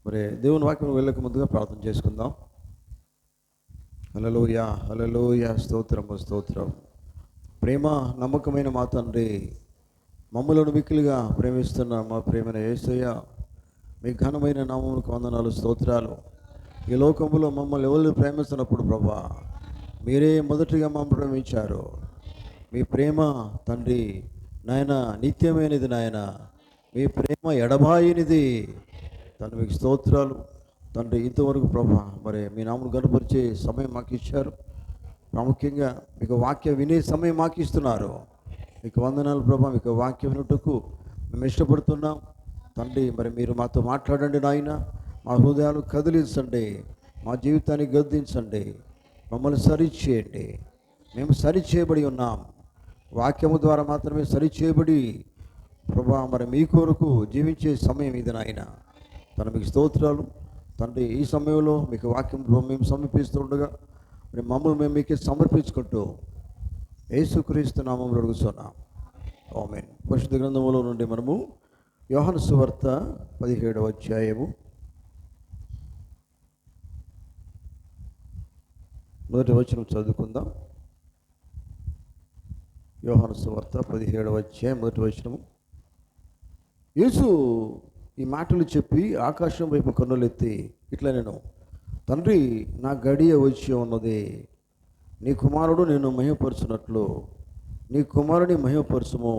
మరి దేవుని వాక్యం వెళ్ళక ముందుగా ప్రార్థన చేసుకుందాం. హల్లెలూయా, హల్లెలూయా, స్తోత్రము, స్తోత్రం. ప్రేమ నమ్మకమైన మా తండ్రి, మమ్ములను మిక్కిలిగా ప్రేమిస్తున్న మా ప్రేమైన యేసయ్య, మీ ఘనమైన నామములకు వందనాలు, స్తోత్రాలు. ఈ లోకములో మమ్మల్ని ఎవరు ప్రేమిస్తున్నప్పుడు ప్రభా, మీరే మొదటిగా మమ్మల్ని ప్రేమించారు. మీ ప్రేమ తండ్రి నాయన నిత్యమైనది నాయన, మీ ప్రేమ ఎడబాయినిది తండ్రి. మీకు స్తోత్రాలు తండ్రి. ఇంతవరకు ప్రభా మరి మీ నామను గనపరిచే సమయం మాకు ఇచ్చారు. ప్రాముఖ్యంగా మీకు వాక్యం వినే సమయం మాకు ఇస్తున్నారు. మీకు వందనాలు ప్రభా. మీకు వాక్యం వినుటకు మేము ఇష్టపడుతున్నాం తండ్రి. మరి మీరు మాతో మాట్లాడండి నాయన. మా హృదయాలు కదిలించండి, మా జీవితాన్ని గద్దించండి, మమ్మల్ని సరిచేయండి. మేము సరిచేయబడి ఉన్నాం. వాక్యము ద్వారా మాత్రమే సరిచేయబడి ప్రభా మరి మీ కొరకు జీవించే సమయం ఇది నాయన. తన మీకు స్తోత్రాలు తండ్రి. ఈ సమయంలో మీకు వాక్యం మేము సమర్పిస్తుండగా మరి మమ్మల్ని మేము మీకు సమర్పించుకుంటూ యేసుక్రీస్తు నామములో అడుగుతున్నాం. ఆమేన్. పరిశుద్ధ గ్రంథములో నుండి మనము యోహాను సువార్త 17వ అధ్యాయము మొదటి వచనం చదువుకుందాం. యోహాను సువార్త 17వ అధ్యాయం మొదటి వచనము. యేసు ఈ మాటలు చెప్పి ఆకాశం వైపు కన్నులెత్తి ఇట్లా నేను, తండ్రి, నా గడియ వచ్చి ఉన్నది. నీ కుమారుడు నేను మహిమపరచునట్లు నీ కుమారుని మహిమపరచుము.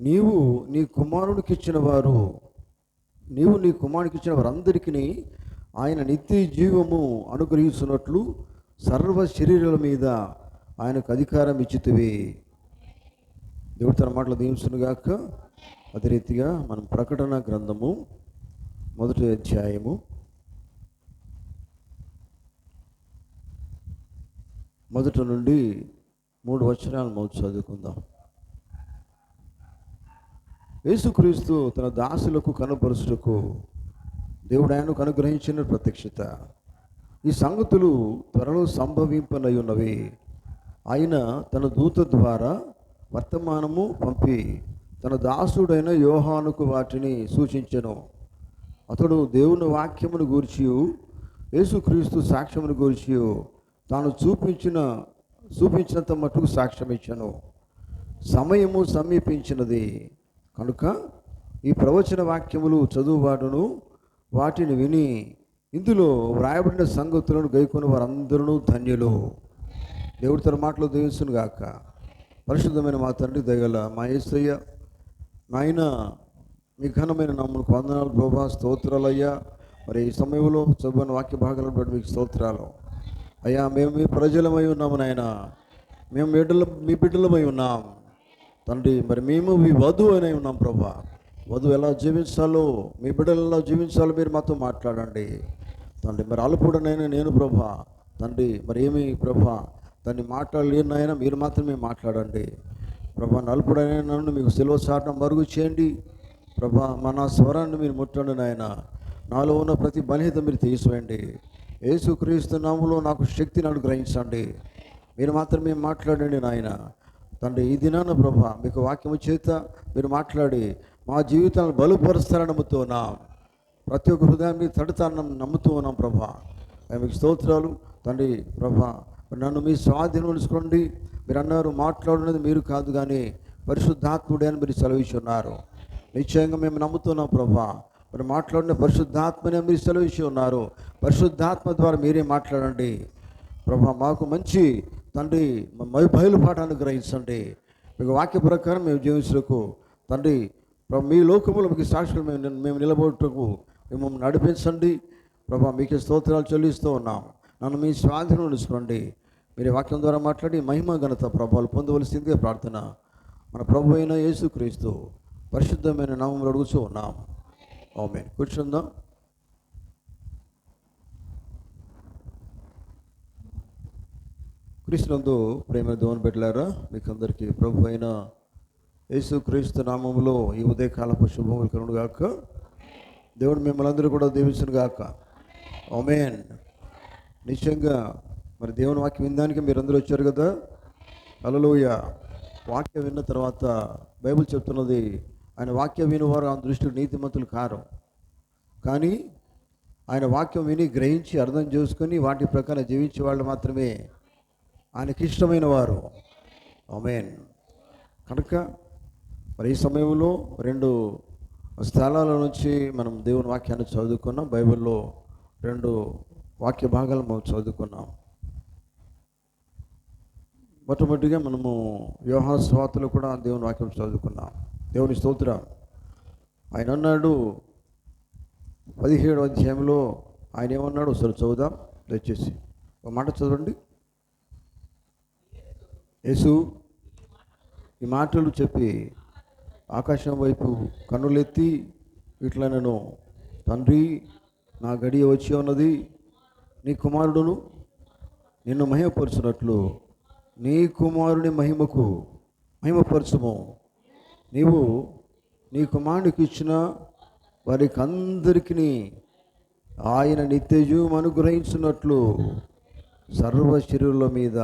నీవు నీ కుమారునికి ఇచ్చిన వారందరికీ ఆయన నిత్య జీవము అనుగ్రహించున్నట్లు సర్వ శరీరాల మీద ఆయనకు అధికారం ఇచ్చితివి. దేవుడు తన మాటలు దీవించునుగాక. అదే రీతిగా మనం ప్రకటన గ్రంథము మొదటి అధ్యాయము మొదటి నుండి 3 వచనాలు మనం చదువుకుందాం. యేసుక్రీస్తు తన దాసులకు కనుపరుచుటకు దేవుడు ఆయనకు అనుగ్రహించిన ప్రత్యక్షత. ఈ సంగతులు త్వరలో సంభవింపనై ఉన్నవి. ఆయన తన దూత ద్వారా వర్తమానము పంపి తన దాసుడైన యోహానుకు వాటిని సూచించెను. అతడు దేవుని వాక్యమును గూర్చి యేసుక్రీస్తు సాక్ష్యమును గూర్చి తాను చూపించినంత మట్టుకు సాక్ష్యం ఇచ్చెను. సమయము సమీపించినది కనుక ఈ ప్రవచన వాక్యములు చదువువాడును వాటిని విని ఇందులో వ్రాయబడిన సంగతులను గైకొని వారందరూ ధన్యులు. దేవుడి తన మాటలు దీవించును గాక. పరిశుద్ధమైన మా తండ్రి, దయగల మా యేసయ్య, నాయన మీ ఘనమైన నామమునకు వందనాలు ప్రభా, స్తోత్రాలయ్యా. మరి ఈ సమయంలో చదువుని వాక్య భాగాలను బట్టి మీకు స్తోత్రాలు అయ్యా. మేము మీ ప్రజలమై ఉన్నాము నాయన, మేము మీ బిడ్డలమై ఉన్నాం తండ్రి. మరి మేము మీ వధువు అని ఉన్నాం ప్రభా. వధువు ఎలా జీవించాలో, మీ బిడ్డలు ఎలా జీవించాలో మీరు మాతో మాట్లాడండి తండ్రి. మరి అల్పుడనైనా నేను ప్రభా తండ్రి, మరి ఏమి ప్రభా దాన్ని మాట్లాడలేనైనా మీరు మాత్రమే మాట్లాడండి ప్రభా. నలుపుడైనా నన్ను మీకు సిలువ చాటం మరుగు చేయండి ప్రభా. మన స్వరాన్ని మీరు ముట్టండి నాయన. నాలో ఉన్న ప్రతి బలహీనత మీరు తీసివేయండి. యేసుక్రీస్తు నామములో నాకు శక్తిని అనుగ్రహించండి. మీరు మాత్రమే మాట్లాడండి నాయన తండ్రి. ఈ దినాన ప్రభా మీకు వాక్యము చేత మీరు మాట్లాడి మా జీవితాలను బలుపరుస్తారని నమ్ముతూ ఉన్నాం. ప్రతి ఒక్క హృదయాన్ని తడుతాన్ని నమ్ముతూ ఉన్నాం ప్రభా. మీకు స్తోత్రాలు తండ్రి. ప్రభా నన్ను మీ స్వాధీనం ఉంచుకోండి. మీరు అన్నారు మాట్లాడినది మీరు కాదు కానీ పరిశుద్ధాత్ముడే అని మీరు సెలవిస్తున్నారు. నిశ్చయంగా మేము నమ్ముతున్నాం ప్రభా. మరి మాట్లాడిన పరిశుద్ధాత్మనే మీరు సెలవిచ్చి ఉన్నారు. పరిశుద్ధాత్మ ద్వారా మీరే మాట్లాడండి ప్రభా. మాకు మంచి తండ్రి బయలుపాఠాన్ని గ్రహించండి. మీకు వాక్య ప్రకారం మేము జీవించకు తండ్రి. మీ లోకములో మీకు సాక్షులు మేము నిలబడుటకు మేము నడిపించండి ప్రభా. మీకే స్తోత్రాలు చెల్లిస్తూ ఉన్నాం. నన్ను మీ స్వాధీనం ఉంచుకోండి. మీరు వాక్యం ద్వారా మాట్లాడి మహిమ ఘనత ప్రభావాలు పొందవలసిందిగా ప్రార్థన మన ప్రభు అయిన యేసుక్రీస్తు పరిశుద్ధమైన నామములో అడుగుతూ ఉన్నాం. ఆమేన్. కూర్చుందాం. క్రీస్తునందు ప్రేమ దేవుని బిడ్డలారా, మీకు అందరికీ ప్రభు అయిన యేసుక్రీస్తు నామములో ఈ ఉదయకాలపు శుభములు కలుగును గాక. దేవుడు మిమ్మల్ని అందరూ కూడా దీవించును గాక. ఆమేన్. నిశ్చయంగా మరి దేవుని వాక్యం వినడానికి మీరందరూ వచ్చారు కదా. హల్లెలూయా. వాక్యం విన్న తర్వాత బైబిల్ చెప్తున్నది, ఆయన వాక్యం వినేవారు ఆ దృష్టికి నీతిమంతులు కారు, కానీ ఆయన వాక్యం విని గ్రహించి అర్థం చేసుకొని వాటి ప్రకారం జీవించే వాళ్ళు మాత్రమే ఆయనకి ఇష్టమైన వారు. ఆమేన్. కనుక మరి ఈ సమయంలో 2 స్థలాల నుంచి మనం దేవుని వాక్యాన్ని చదువుకున్నాం. బైబిల్లో 2 వాక్య భాగాలు మనం చదువుకున్నాం. మొట్టమొదటిగా మనము యోహాను సువార్తలో కూడా దేవుని వాక్యం చదువుకున్నాం. దేవుని స్తోత్రం. ఆయన అన్నాడు 17వ అధ్యాయంలో ఆయన ఏమన్నాడు ఒకసారి చదువుదాం దయచేసి. ఒక మాట చదవండి. యేసు ఈ మాటలు చెప్పి ఆకాశం వైపు కన్నులెత్తి ఇట్లా నేను, తండ్రి, నా గడియ వచ్చి ఉన్నది, నీ కుమారుడును నిన్ను మహిమపరచునట్లు నీ కుమారుని మహిమపరచుము. నీవు నీ కుమారునికి ఇచ్చిన వారికి అందరికీ ఆయన నిత్యజీవం అనుగ్రహించినట్లు సర్వ శరీరుల మీద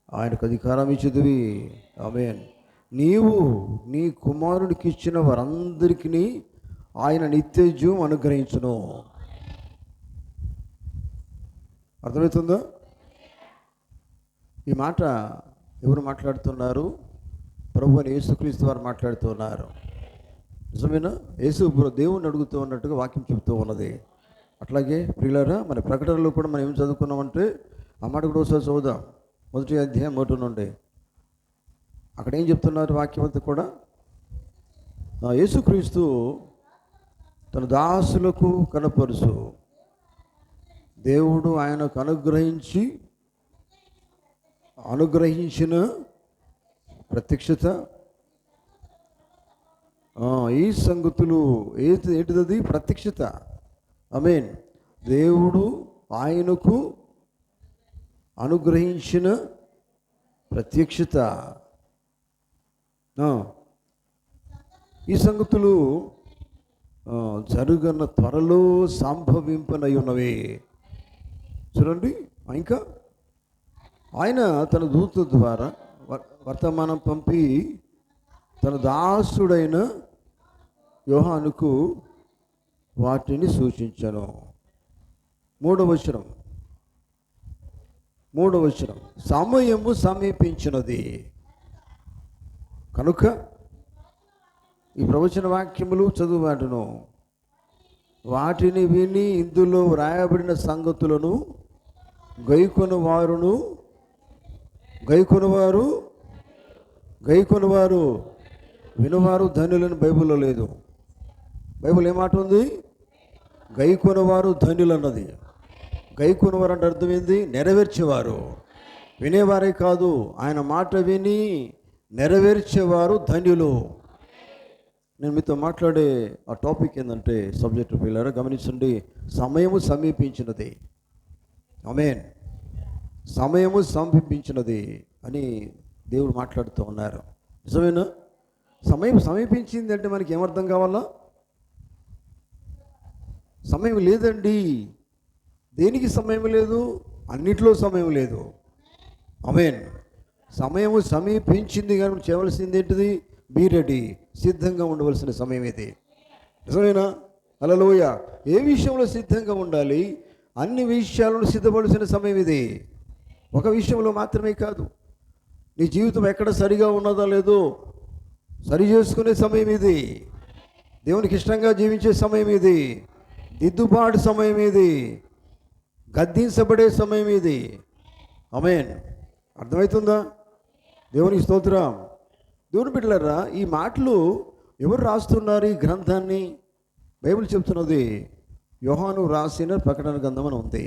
ఆయనకు అధికారం ఇచ్చిదివి. ఆమేన్. నీవు నీ కుమారుడికి ఇచ్చిన వారందరికీ ఆయన నిత్యజీవం అనుగ్రహించును. అర్థమవుతుందా? ఈ మాట ఎవరు మాట్లాడుతున్నారు? ప్రభు అని యేసుక్రీస్తు వారు మాట్లాడుతున్నారు. నిజమేనా? దేవుని అడుగుతూ ఉన్నట్టుగా వాక్యం చెబుతూ ఉన్నది. అట్లాగే ప్రియులారా, మన ప్రకటనలో కూడా మనం ఏం చదువుకున్నామంటే ఆ మాట కూడా ఒకసారి చదువుదాం. 1వ అధ్యాయం 1 నుండి అక్కడ ఏం చెప్తున్నారు వాక్యం అంతా కూడా? యేసుక్రీస్తు తన దాసులకు కనపరుచు దేవుడు ఆయనకు అనుగ్రహించిన ప్రత్యక్షత, ఈ సంగతులు ఏంటిది? ప్రత్యక్షత. ఆమేన్. దేవుడు ఆయనకు అనుగ్రహించిన ప్రత్యక్షత. ఈ సంగతులు జరుగన్న త్వరలో సంభవింపనై ఉన్నవి. చూడండి, ఇంకా ఆయన తన దూత ద్వారా వర్తమానం పంపి తన దాసుడైన యోహానుకు వాటిని సూచించను. 3వ వచనం, సమయము సమీపించినది కనుక ఈ ప్రవచన వాక్యములు చదువుబాటును వాటిని విని ఇందులో వ్రాయబడిన సంగతులను గైకొనువారు వినువారు ధన్యులని బైబిల్లో లేదు. బైబిల్ ఏమాట ఉంది? గైకొనువారు ధన్యులు అన్నది. గైకొనువారు అంటే అర్థం ఏంది? నెరవేర్చేవారు. వినేవారే కాదు, ఆయన మాట విని నెరవేర్చేవారు ధన్యులు. నేను మీతో మాట్లాడే ఆ టాపిక్ ఏంటంటే, సబ్జెక్టు పిల్లరా గమనించండి, సమయము సమీపించినది. ఆమేన్. సమయము సమీపించినది అని దేవుడు మాట్లాడుతూ ఉన్నారు. నిజమేనా? సమయం సమీపించింది అంటే మనకి ఏమర్థం కావాలా? సమయం లేదండి. దేనికి సమయం లేదు? అన్నిట్లో సమయం లేదు. ఆమేన్. సమయము సమీపించింది కానీ మనం చేయవలసింది ఏంటిది? బీ రెడీ, సిద్ధంగా ఉండవలసిన సమయం ఇది. నిజమేనా? హల్లెలూయ. ఏ విషయంలో సిద్ధంగా ఉండాలి? అన్ని విషయాలను సిద్ధపడాల్సిన సమయం ఇది. ఒక విషయంలో మాత్రమే కాదు. నీ జీవితం ఎక్కడ సరిగా ఉన్నదో లేదో సరి చేసుకునే సమయం ఇది. దేవునికి ఇష్టంగా జీవించే సమయం ఇది. దిద్దుబాటు సమయం ఇది. గద్దించబడే సమయం ఇది. ఆమేన్. అర్థమవుతుందా? దేవునికి స్తోత్రం. దేవుని బిడ్డలారా, ఈ మాటలు ఎవరు రాస్తున్నారు? ఈ గ్రంథాన్ని బైబిల్ చెప్తున్నది యోహాను రాసిన ప్రకటన గ్రంథం అని ఉంది.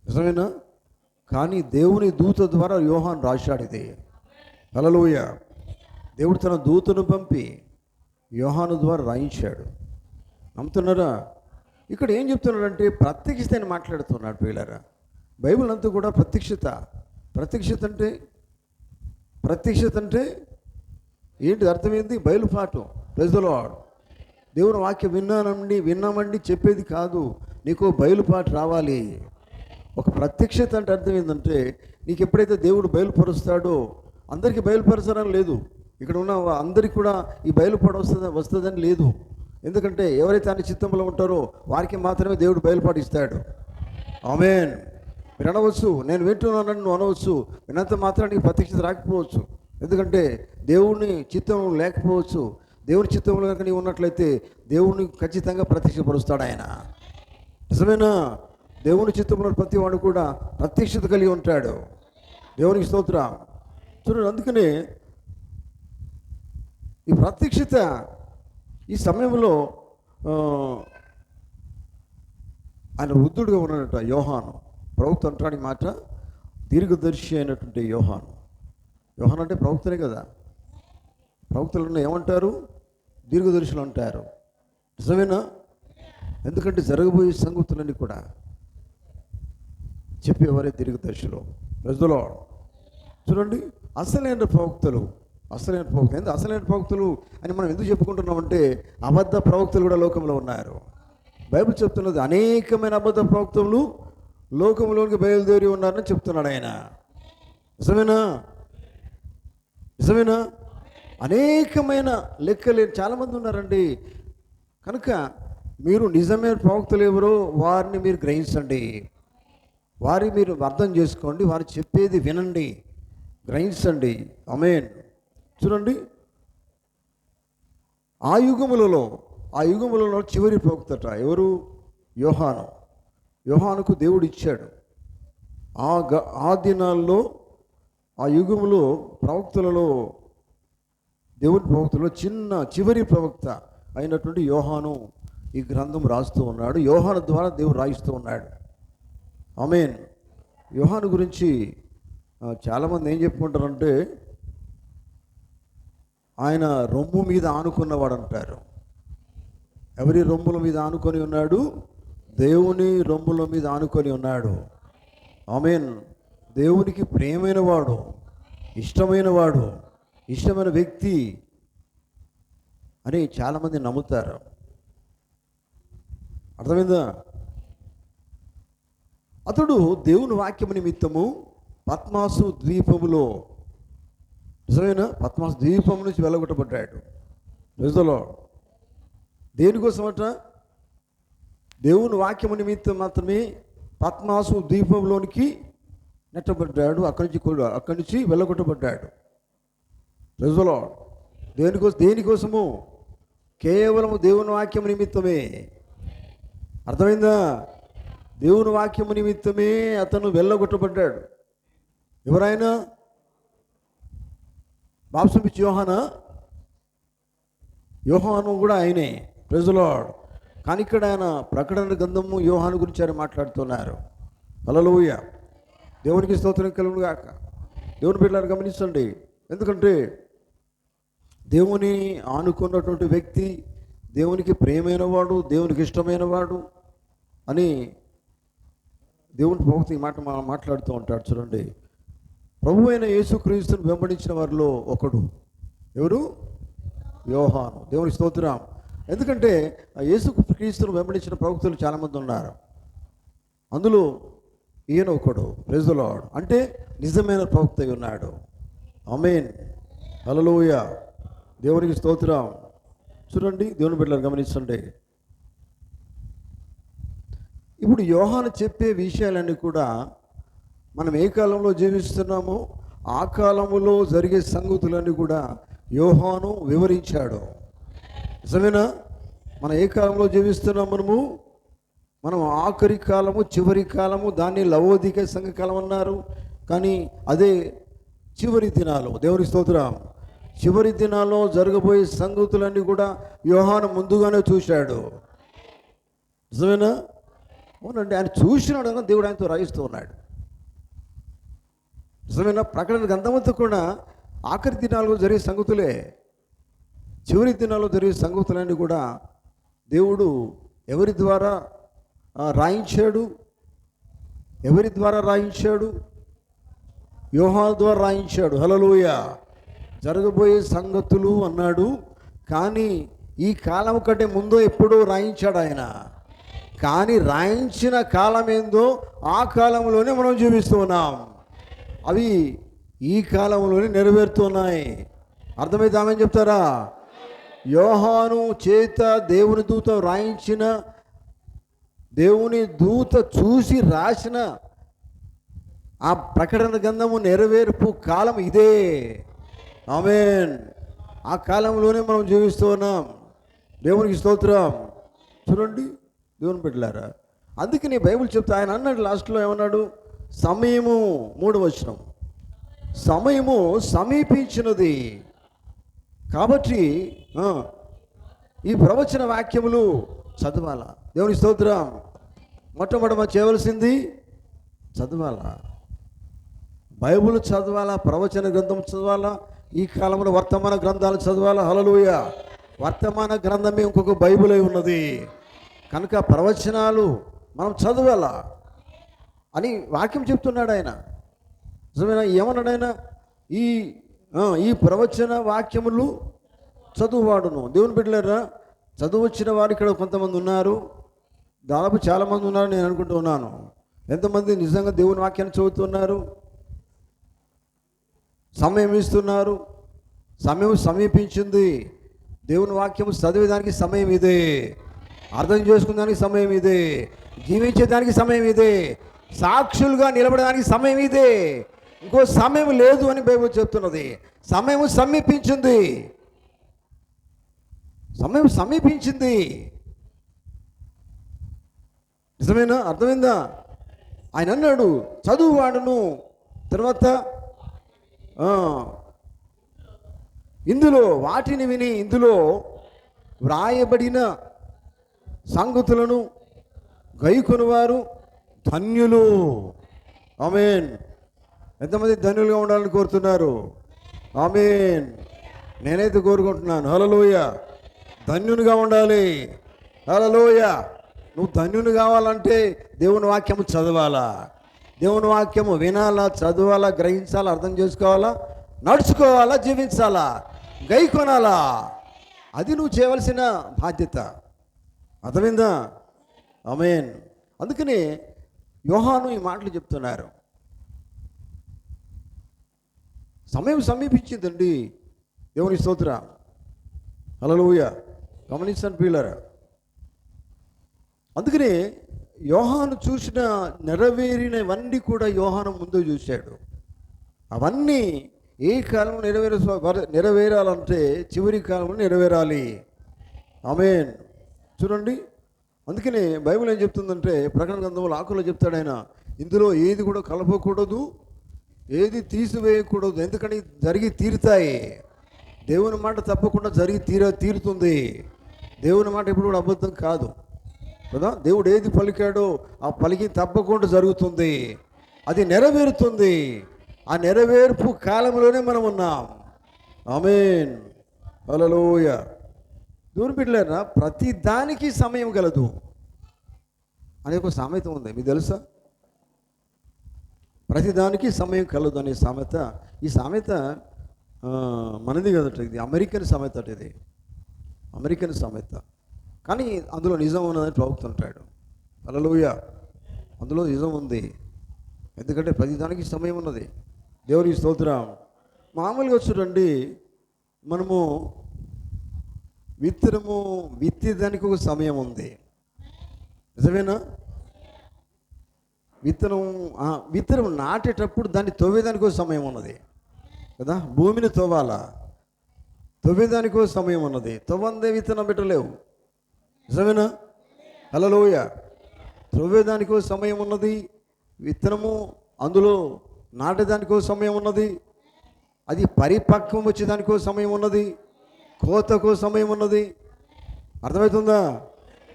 నిజమేనా? కానీ దేవుని దూత ద్వారా యోహాను రాశాడు ఇది. హల్లెలూయా. దేవుడు తన దూతను పంపి యోహాను ద్వారా రాయించాడు. నమ్ముతున్నారా? ఇక్కడ ఏం చెప్తున్నాడంటే ప్రత్యక్షత అని మాట్లాడుతున్నాడు ప్రియులారా. బైబిల్ అంతా కూడా ప్రత్యక్షత అంటే ఏంటి? అర్థమైంది? బయలుపాటు. Praise the Lord. దేవుని వాక్యం విన్నామండి చెప్పేది కాదు. నీకు బయలుపాటు రావాలి. ఒక ప్రత్యక్షత అంటే అర్థం ఏంటంటే, నీకు ఎప్పుడైతే దేవుడు బయలుపరుస్తాడో, అందరికీ బయలుపరచాలని లేదు. ఇక్కడ ఉన్న అందరికీ కూడా ఈ బయలుపాటు వస్తుందని లేదు. ఎందుకంటే ఎవరైతే ఆయన చిత్తంలో ఉంటారో వారికి మాత్రమే దేవుడు బయలుపాటిస్తాడు. ఆమేన్. మీరు అనవచ్చు, నేను వింటున్నానని నువ్వు అనవచ్చు, వినంత మాత్రానికి ప్రత్యక్షత రాకపోవచ్చు. ఎందుకంటే దేవుని చిత్తంలో లేకపోవచ్చు. దేవుని చిత్తంలో కనుక నీవు ఉన్నట్లయితే దేవుడిని ఖచ్చితంగా ప్రత్యక్షపరుస్తాడు ఆయన. నిజమేనా? దేవుని చిత్తంలో ప్రతి వాడు కూడా ప్రత్యక్షత కలిగి ఉంటాడు. దేవునికి స్తోత్రం. చూడండి, అందుకనే ఈ ప్రత్యక్షత ఈ సమయంలో ఆయన వృద్ధుడుగా ఉన్నాడట యోహాను. ప్రవక్త అంటాడు మాట, దీర్ఘదర్శి అయినటువంటి యోహాను. యోహాను అంటే ప్రవక్తనే కదా. ప్రవక్తలను ఏమంటారు? దీర్ఘదర్శులు అంటారు. నిజమేనా? ఎందుకంటే జరగబోయే సంగతులన్నీ కూడా చెప్పేవారే దీర్ఘదర్శులు. ప్రజలో చూడండి, అసలైన ప్రవక్తలు అసలైన ప్రవక్తలు అని మనం ఎందుకు చెప్పుకుంటున్నామంటే అబద్ధ ప్రవక్తలు కూడా లోకంలో ఉన్నారు. బైబిల్ చెప్తున్నది అనేకమైన అబద్ధ ప్రవక్తలు లోకంలోనికి బయలుదేరి ఉన్నారని చెప్తున్నాడు ఆయన. నిజమేనా? అనేకమైన లెక్కలేని చాలామంది ఉన్నారండి. కనుక మీరు నిజమైన ప్రవక్తలు ఎవరో వారిని మీరు గ్రహించండి, వారిని మీరు అర్థం చేసుకోండి, వారు చెప్పేది వినండి, గ్రహించండి. ఆమేన్. చూడండి, ఆ యుగములలో చివరి ప్రవక్తట ఎవరు? యోహానుకు దేవుడు ఇచ్చాడు. ఆ దినాల్లో ఆ యుగములో ప్రవక్తలలో దేవుని ప్రవక్తలో చివరి ప్రవక్త అయినటువంటి యోహాను ఈ గ్రంథం రాస్తూ ఉన్నాడు. యోహాను ద్వారా దేవుడు రాయిస్తూ ఉన్నాడు. ఆమేన్. యోహాను గురించి చాలామంది ఏం చెప్పుకుంటారంటే ఆయన రొమ్ము మీద ఆనుకున్నవాడు అంటారు. ఎవరి రొమ్ముల మీద ఆనుకొని ఉన్నాడు? దేవుని రొమ్ముల మీద ఆనుకొని ఉన్నాడు. ఆమేన్. దేవునికి ప్రియమైన వాడు, ఇష్టమైన వ్యక్తి అని చాలామంది నమ్ముతారు. అర్థమైందా? అతడు దేవుని వాక్యము నిమిత్తము పద్మాసు ద్వీపములో, నిజమేనా, పద్మాసు ద్వీపం నుంచి వెళ్ళగొట్టబడ్డాడు. నిజంలో దేనికోసమట? దేవుని వాక్యము నిమిత్తం మాత్రమే పద్మాసు ద్వీపంలోనికి నెట్టబడ్డాడు. అక్కడి నుంచి వెళ్ళగొట్టబడ్డాడు. నిజంలో దేనికోసము? కేవలము దేవుని వాక్యము నిమిత్తమే. అర్థమైందా? దేవుని వాక్యము నిమిత్తమే అతను వెళ్ళగొట్టబడ్డాడు. ఎవరైనా బాప్తిసం ఇచ్చి యోహాను కూడా ఆయనే. Praise the lord. కానీ ఇక్కడ ఆయన ప్రకటన గ్రంథము యోహాను గురించి ఆయన మాట్లాడుతున్నారు. హల్లెలూయా. దేవునికి స్తోత్రం కలుగును గాక. దేవుని బిడ్డలారా గమనించండి. ఎందుకంటే దేవుని ఆనుకున్నటువంటి వ్యక్తి, దేవునికి ప్రియమైన వాడు, దేవునికి ఇష్టమైన వాడు అని దేవుని ప్రవక్త ఈ మాట మాట్లాడుతూ ఉంటాడు. చూడండి, ప్రభు అయిన యేసుక్రీస్తును వెంబడించిన వారిలో ఒకడు ఎవరు? యోహాను. దేవుని స్తోత్రం. ఎందుకంటే ఆ యేసుక్రీస్తును వెంబడించిన ప్రవక్తలు చాలామంది ఉన్నారు. అందులో ఈయన ఒకడు. Praise the lord. అంటే నిజమైన ప్రవక్త ఉన్నాడు. ఆమేన్. హల్లెలూయా. దేవునికి స్తోత్రం. చూడండి, దేవుని బిడ్డలు గమనించండి. ఇప్పుడు యోహాను చెప్పే విషయాలన్నీ కూడా మనం ఏ కాలంలో జీవిస్తున్నామో ఆ కాలంలో జరిగే సంగతులన్నీ కూడా యోహాను వివరించాడు. నిజమేనా? మనం ఏ కాలంలో జీవిస్తున్నాం? మనం ఆఖరి కాలము, చివరి కాలము, దాన్ని లవోదిక సంఘకాలం అన్నారు. కానీ అదే చివరి దినాలు. దేవుని స్తోత్రం. చివరి దినాల్లో జరగబోయే సంగతులన్నీ కూడా యోహాను ముందుగానే చూశాడు. నిజమేనా? అవునండి, ఆయన చూసినాడు అన్న దేవుడు ఆయనతో రాయిస్తూ ఉన్నాడు. నిజమేనా? ప్రకటన గ్రంథమంతా కూడా ఆఖరి దినాల్లో జరిగే సంగతులే, చివరి దినాల్లో జరిగే సంగతులన్నీ కూడా దేవుడు ఎవరి ద్వారా రాయించాడు? యోహాను ద్వారా రాయించాడు. హల్లెలూయా. జరగబోయే సంగతులు అన్నాడు. కానీ ఈ కాలం కంటే ముందో ఎప్పుడో రాయించాడు ఆయన. కానీ రాయించిన కాలం ఏందో ఆ కాలంలోనే మనం జీవిస్తూ ఉన్నాం. అవి ఈ కాలంలోనే నెరవేరుతున్నాయి. అర్థమైతే ఆమె చెప్తారా? యోహాను చేత దేవుని దూత రాయించిన, దేవుని దూత చూసి రాసిన ఆ ప్రకటన గ్రంథము నెరవేర్పు కాలం ఇదే. ఆమేన్. ఆ కాలంలోనే మనం జీవిస్తూ ఉన్నాం. దేవునికి స్తోత్రం. చూడండి దేవుని బిడ్డలారా, అందుకని బైబిల్ చెప్తే ఆయన అన్నాడు లాస్ట్లో ఏమన్నాడు? సమయము, 3వ వచనం, సమయము సమీపించినది కాబట్టి ఈ ప్రవచన వాక్యములు చదవాలా. దేవుని స్తోత్రం. మొట్టమొదట మనం చేయవలసింది చదవాలా, బైబిల్ చదవాలా, ప్రవచన గ్రంథం చదవాలా, ఈ కాలంలో వర్తమాన గ్రంథాలు చదవాలా. హల్లెలూయా. వర్తమాన గ్రంథమే ఇంకొక బైబిల్ అయి ఉన్నది కనుక ప్రవచనాలు మనం చదవాలా అని వాక్యం చెప్తున్నాడు ఆయన. నిజమేనా? ఏమన్నాడు ఆయన? ఈ ప్రవచన వాక్యములు చదువువాడును. దేవుని బిడ్డలారా, చదువు వచ్చిన వారు ఇక్కడ కొంతమంది ఉన్నారు, దాదాపు చాలామంది ఉన్నారు నేను అనుకుంటూ ఉన్నాను. ఎంతమంది నిజంగా దేవుని వాక్యాన్ని చదువుతున్నారు, సమయం ఇస్తున్నారు? సమయం సమీపించింది. దేవుని వాక్యం చదివేదానికి సమయం ఇదే, అర్థం చేసుకునేదానికి సమయం ఇదే, జీవించేదానికి సమయం ఇదే, సాక్షులుగా నిలబడడానికి సమయం ఇదే. ఇంకో సమయం లేదు అని బైబిల్ చెప్తున్నది. సమయం సమీపించింది, సమయం సమీపించింది. నిజమేనా? అర్థమైందా? ఆయన అన్నాడు చదువువాడును. తర్వాత ఇందులో వాటిని విని ఇందులో వ్రాయబడిన సంగతులను గైకొనువారు ధన్యులు. ఆమేన్. ఎంతమంది ధన్యులుగా ఉండాలని కోరుతున్నారు? ఆమేన్. నేనైతే కోరుకుంటున్నాను. హల్లెలూయా. ధన్యునిగా ఉండాలి. హల్లెలూయా. నువ్వు ధన్యుని కావాలంటే దేవుని వాక్యము చదవాలా, దేవుని వాక్యము వినాలా, చదవాలా, గ్రహించాలా, అర్థం చేసుకోవాలా, నడుచుకోవాలా, జీవించాలా, గైకొనాలా. అది నువ్వు చేయవలసిన బాధ్యత. అర్థమైందా? ఆమేన్. అందుకని యోహాను ఈ మాటలు చెప్తున్నారు. సమయం సమీపించిందండి. దేవుని స్తోత్రం. హల్లెలూయా. గమనించండి పిల్లరా. అందుకని యోహాను చూసిన నెరవేరినవన్నీ కూడా యోహాను ముందు చూశాడు. అవన్నీ ఏ కాలంలో నెరవేరాలంటే చివరి కాలంలో నెరవేరాలి. ఆమేన్. చూడండి, అందుకని బైబిల్ ఏం చెప్తుందంటే ప్రకటన గ్రంథంలో ఆకుల్లో చెప్తాడు ఆయన, ఇందులో ఏది కూడా కలపకూడదు, ఏది తీసివేయకూడదు, ఎందుకని జరిగి తీరుతాయి. దేవుని మాట తప్పకుండా జరిగి తీరుతుంది. దేవుని మాట ఎప్పుడు కూడా అబద్ధం కాదు కదా. దేవుడు ఏది పలికాడో ఆ పలికి తప్పకుండా జరుగుతుంది, అది నెరవేరుతుంది. ఆ నెరవేర్పు కాలంలోనే మనం ఉన్నాం. ఆమేన్. హల్లెలూయా. దేవుని బిడ్డలారా, ప్రతి దానికి సమయం కలదు అనే ఒక సామెత ఉంది, మీకు తెలుసా? ప్రతిదానికి సమయం కలదు అనే సామెత. ఈ సామెత మనది కదట, ఇది అమెరికన్ సామెత అట. ఇది అమెరికన్ సామెత, కానీ అందులో నిజం ఉన్నదని ప్రవక్తుంటాడు. హల్లెలూయా. అందులో నిజం ఉంది, ఎందుకంటే ప్రతిదానికి సమయం ఉన్నది. దేవునికి స్తోత్రం. మామూలుగా చూడండి, మనము విత్తేదానికి ఒక సమయం ఉంది. నిజమేనా? విత్తనం నాటేటప్పుడు దాన్ని తవ్వేదానికి ఒక సమయం ఉన్నది కదా. భూమిని తవ్వాలా, తవ్వేదానికి ఒక సమయం ఉన్నది. తవ్వందే విత్తనం పెట్టలేవు. నిజమేనా? హల్లెలూయా. తవ్వేదానికి ఒక సమయం ఉన్నది, విత్తనము అందులో నాటేదానికి ఒక సమయం ఉన్నది, అది పరిపక్వం వచ్చేదానికి ఒక సమయం ఉన్నది, కోతకు సమయం ఉన్నది. అర్థమవుతుందా?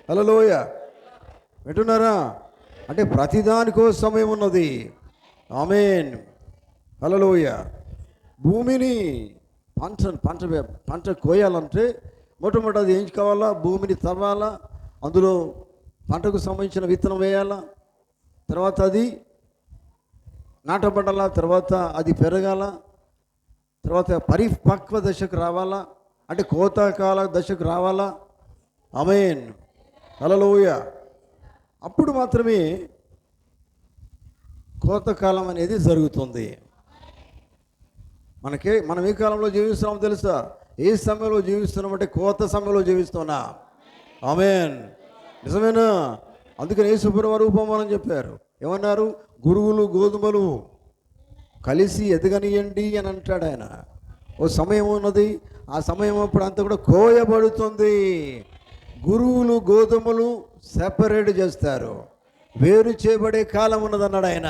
హల్లెలూయా. వింటున్నారా? అంటే ప్రతిదానికో సమయం ఉన్నది. ఆమేన్. హల్లెలూయా. భూమిని పంట కోయాలంటే మొట్టమొదటి ఏం కావాలా? భూమిని తవ్వాలా, అందులో పంటకు సంబంధించిన విత్తనం వేయాలా, తర్వాత అది నాటబడాలా, తర్వాత అది పెరగాల, తర్వాత పరిపక్వ దశకు రావాలా, అంటే కోతకాల దశకు రావాలా. ఆమేన్. హల్లెలూయా. అప్పుడు మాత్రమే కోతకాలం అనేది జరుగుతుంది. మనం ఏ కాలంలో జీవిస్తున్నామో తెలుసా? ఏ సమయంలో జీవిస్తున్నామంటే కోత సమయంలో జీవిస్తున్నా. ఆమేన్. నిజమేనా? అందుకని యేసుప్రభువు వారు ఉపమానం చెప్పారు. ఏమన్నారు? గురుగులు గోధుమలు కలిసి ఎదగనియండి అని అంటాడు ఆయన. ఓ సమయం ఉన్నది, ఆ సమయం అప్పుడు అంతా కూడా కోయబడుతుంది. గురువులు గోధుమలు సెపరేట్ చేస్తారు. వేరు చేయబడే కాలం ఉన్నదన్నాడు ఆయన.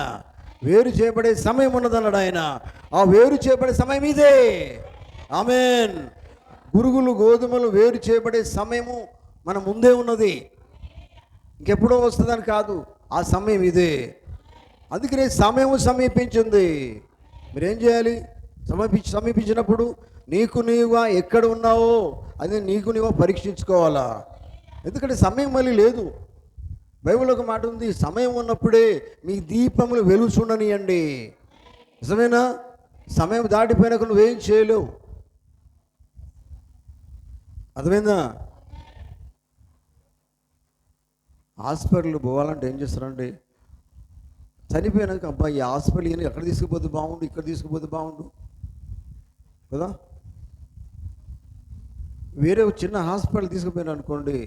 వేరు చేయబడే సమయం ఉన్నదన్నాడు ఆయన. ఆ వేరు చేయబడే సమయం ఇదే. ఆమేన్. గురుగులు గోధుమలు వేరు చేయబడే సమయము మన ముందే ఉన్నది. ఇంకెప్పుడో వస్తుందని కాదు, ఆ సమయం ఇదే. అందుకనే సమయం సమీపించింది. మీరేం చేయాలి? సమీపించినప్పుడు నీకు నీవుగా ఎక్కడ ఉన్నావో అది నీకు నీవు పరీక్షించుకోవాలా. ఎందుకంటే సమయం మళ్ళీ లేదు. బైబిల్లో ఒక మాట ఉంది, సమయం ఉన్నప్పుడే మీ దీపములు వెలుచుండనియండి. నిజమేనా? సమయం దాటిపోయినాక నువ్వేం చేయలేవు. అర్థమైందా? హాస్పిటల్ పోవాలంటే ఏం చేస్తారండి? చనిపోయినాక అబ్బాయి ఈ హాస్పిటల్ ఎక్కడ తీసుకుపోతే బాగుండు, ఇక్కడ తీసుకుపోతే బాగుండు కదా. వేరే చిన్న హాస్పిటల్ తీసుకుపోయినా అనుకోండి,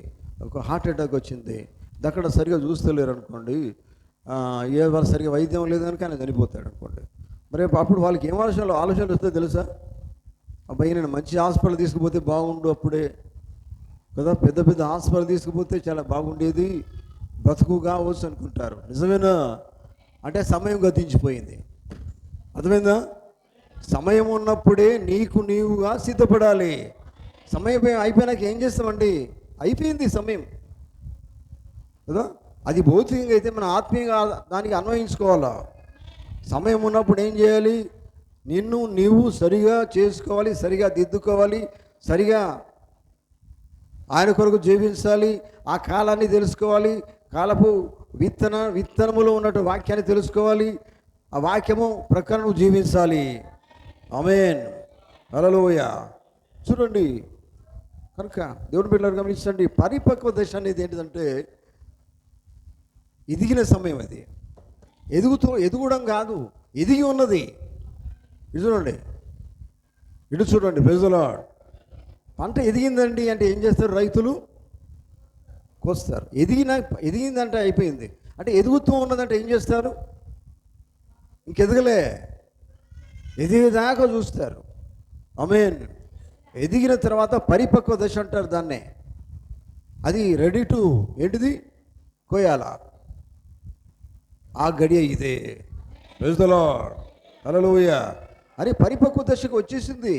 ఒక హార్ట్ అటాక్ వచ్చింది, అక్కడ సరిగా చూస్తలేరు అనుకోండి, వాళ్ళు సరిగా వైద్యం లేదు కనుక ఆయన చనిపోతాడు అనుకోండి. మరి అప్పుడు వాళ్ళకి ఏం ఆలోచనలు వస్తాయో తెలుసా? అబ్బాయి నేను మంచి హాస్పిటల్ తీసుకుపోతే బాగుండు అప్పుడే కదా, పెద్ద పెద్ద హాస్పిటల్ తీసుకుపోతే చాలా బాగుండేది, బ్రతుకు కావచ్చు అనుకుంటారు. నిజమేనా? అంటే సమయం గతించిపోయింది. అర్థమైందా? సమయం ఉన్నప్పుడే నీకు నీవుగా సిద్ధపడాలి. సమయం అయిపోయినాక ఏం చేస్తామండి? అయిపోయింది సమయం కదా. అది భౌతికంగా అయితే మనం ఆత్మీయంగా దానికి అన్వయించుకోవాలా. సమయం ఉన్నప్పుడు ఏం చేయాలి? నిన్ను నీవు సరిగా చేసుకోవాలి, సరిగా దిద్దుకోవాలి, సరిగా ఆయన కొరకు జీవించాలి. ఆ కాలాన్ని తెలుసుకోవాలి. కాలపు విత్తనములో ఉన్నట్టు వాక్యాన్ని తెలుసుకోవాలి. ఆ వాక్యము ప్రకారం నువ్వు జీవించాలి. ఆమేన్. హల్లెలూయా. చూడండి, కనుక దేవుని బిడ్డలారా గమనించండి, పరిపక్వ దశ అనేది ఏంటిదంటే ఎదిగిన సమయం. అది ఎదుగడం కాదు, ఎదిగి ఉన్నది. ఇటు చూడండి ప్రైజ్ ది లార్డ్. పంట ఎదిగిందండి అంటే ఏం చేస్తారు? రైతులు కోస్తారు. ఎదిగిందంటే అయిపోయింది. అంటే ఎదుగుతూ ఉన్నదంటే ఏం చేస్తారు? ఇంకెదగలే, ఎదిగేదాకా చూస్తారు. ఆమేన్. ఎదిగిన తర్వాత పరిపక్వ దశ అంటారు దాన్నే. అది రెడీ టు ఏంటిది? కోయాలా. ఆ గడియ ఇదే. Praise the Lord. హల్లెలూయా. అరే పరిపక్వ దశకు వచ్చేసింది.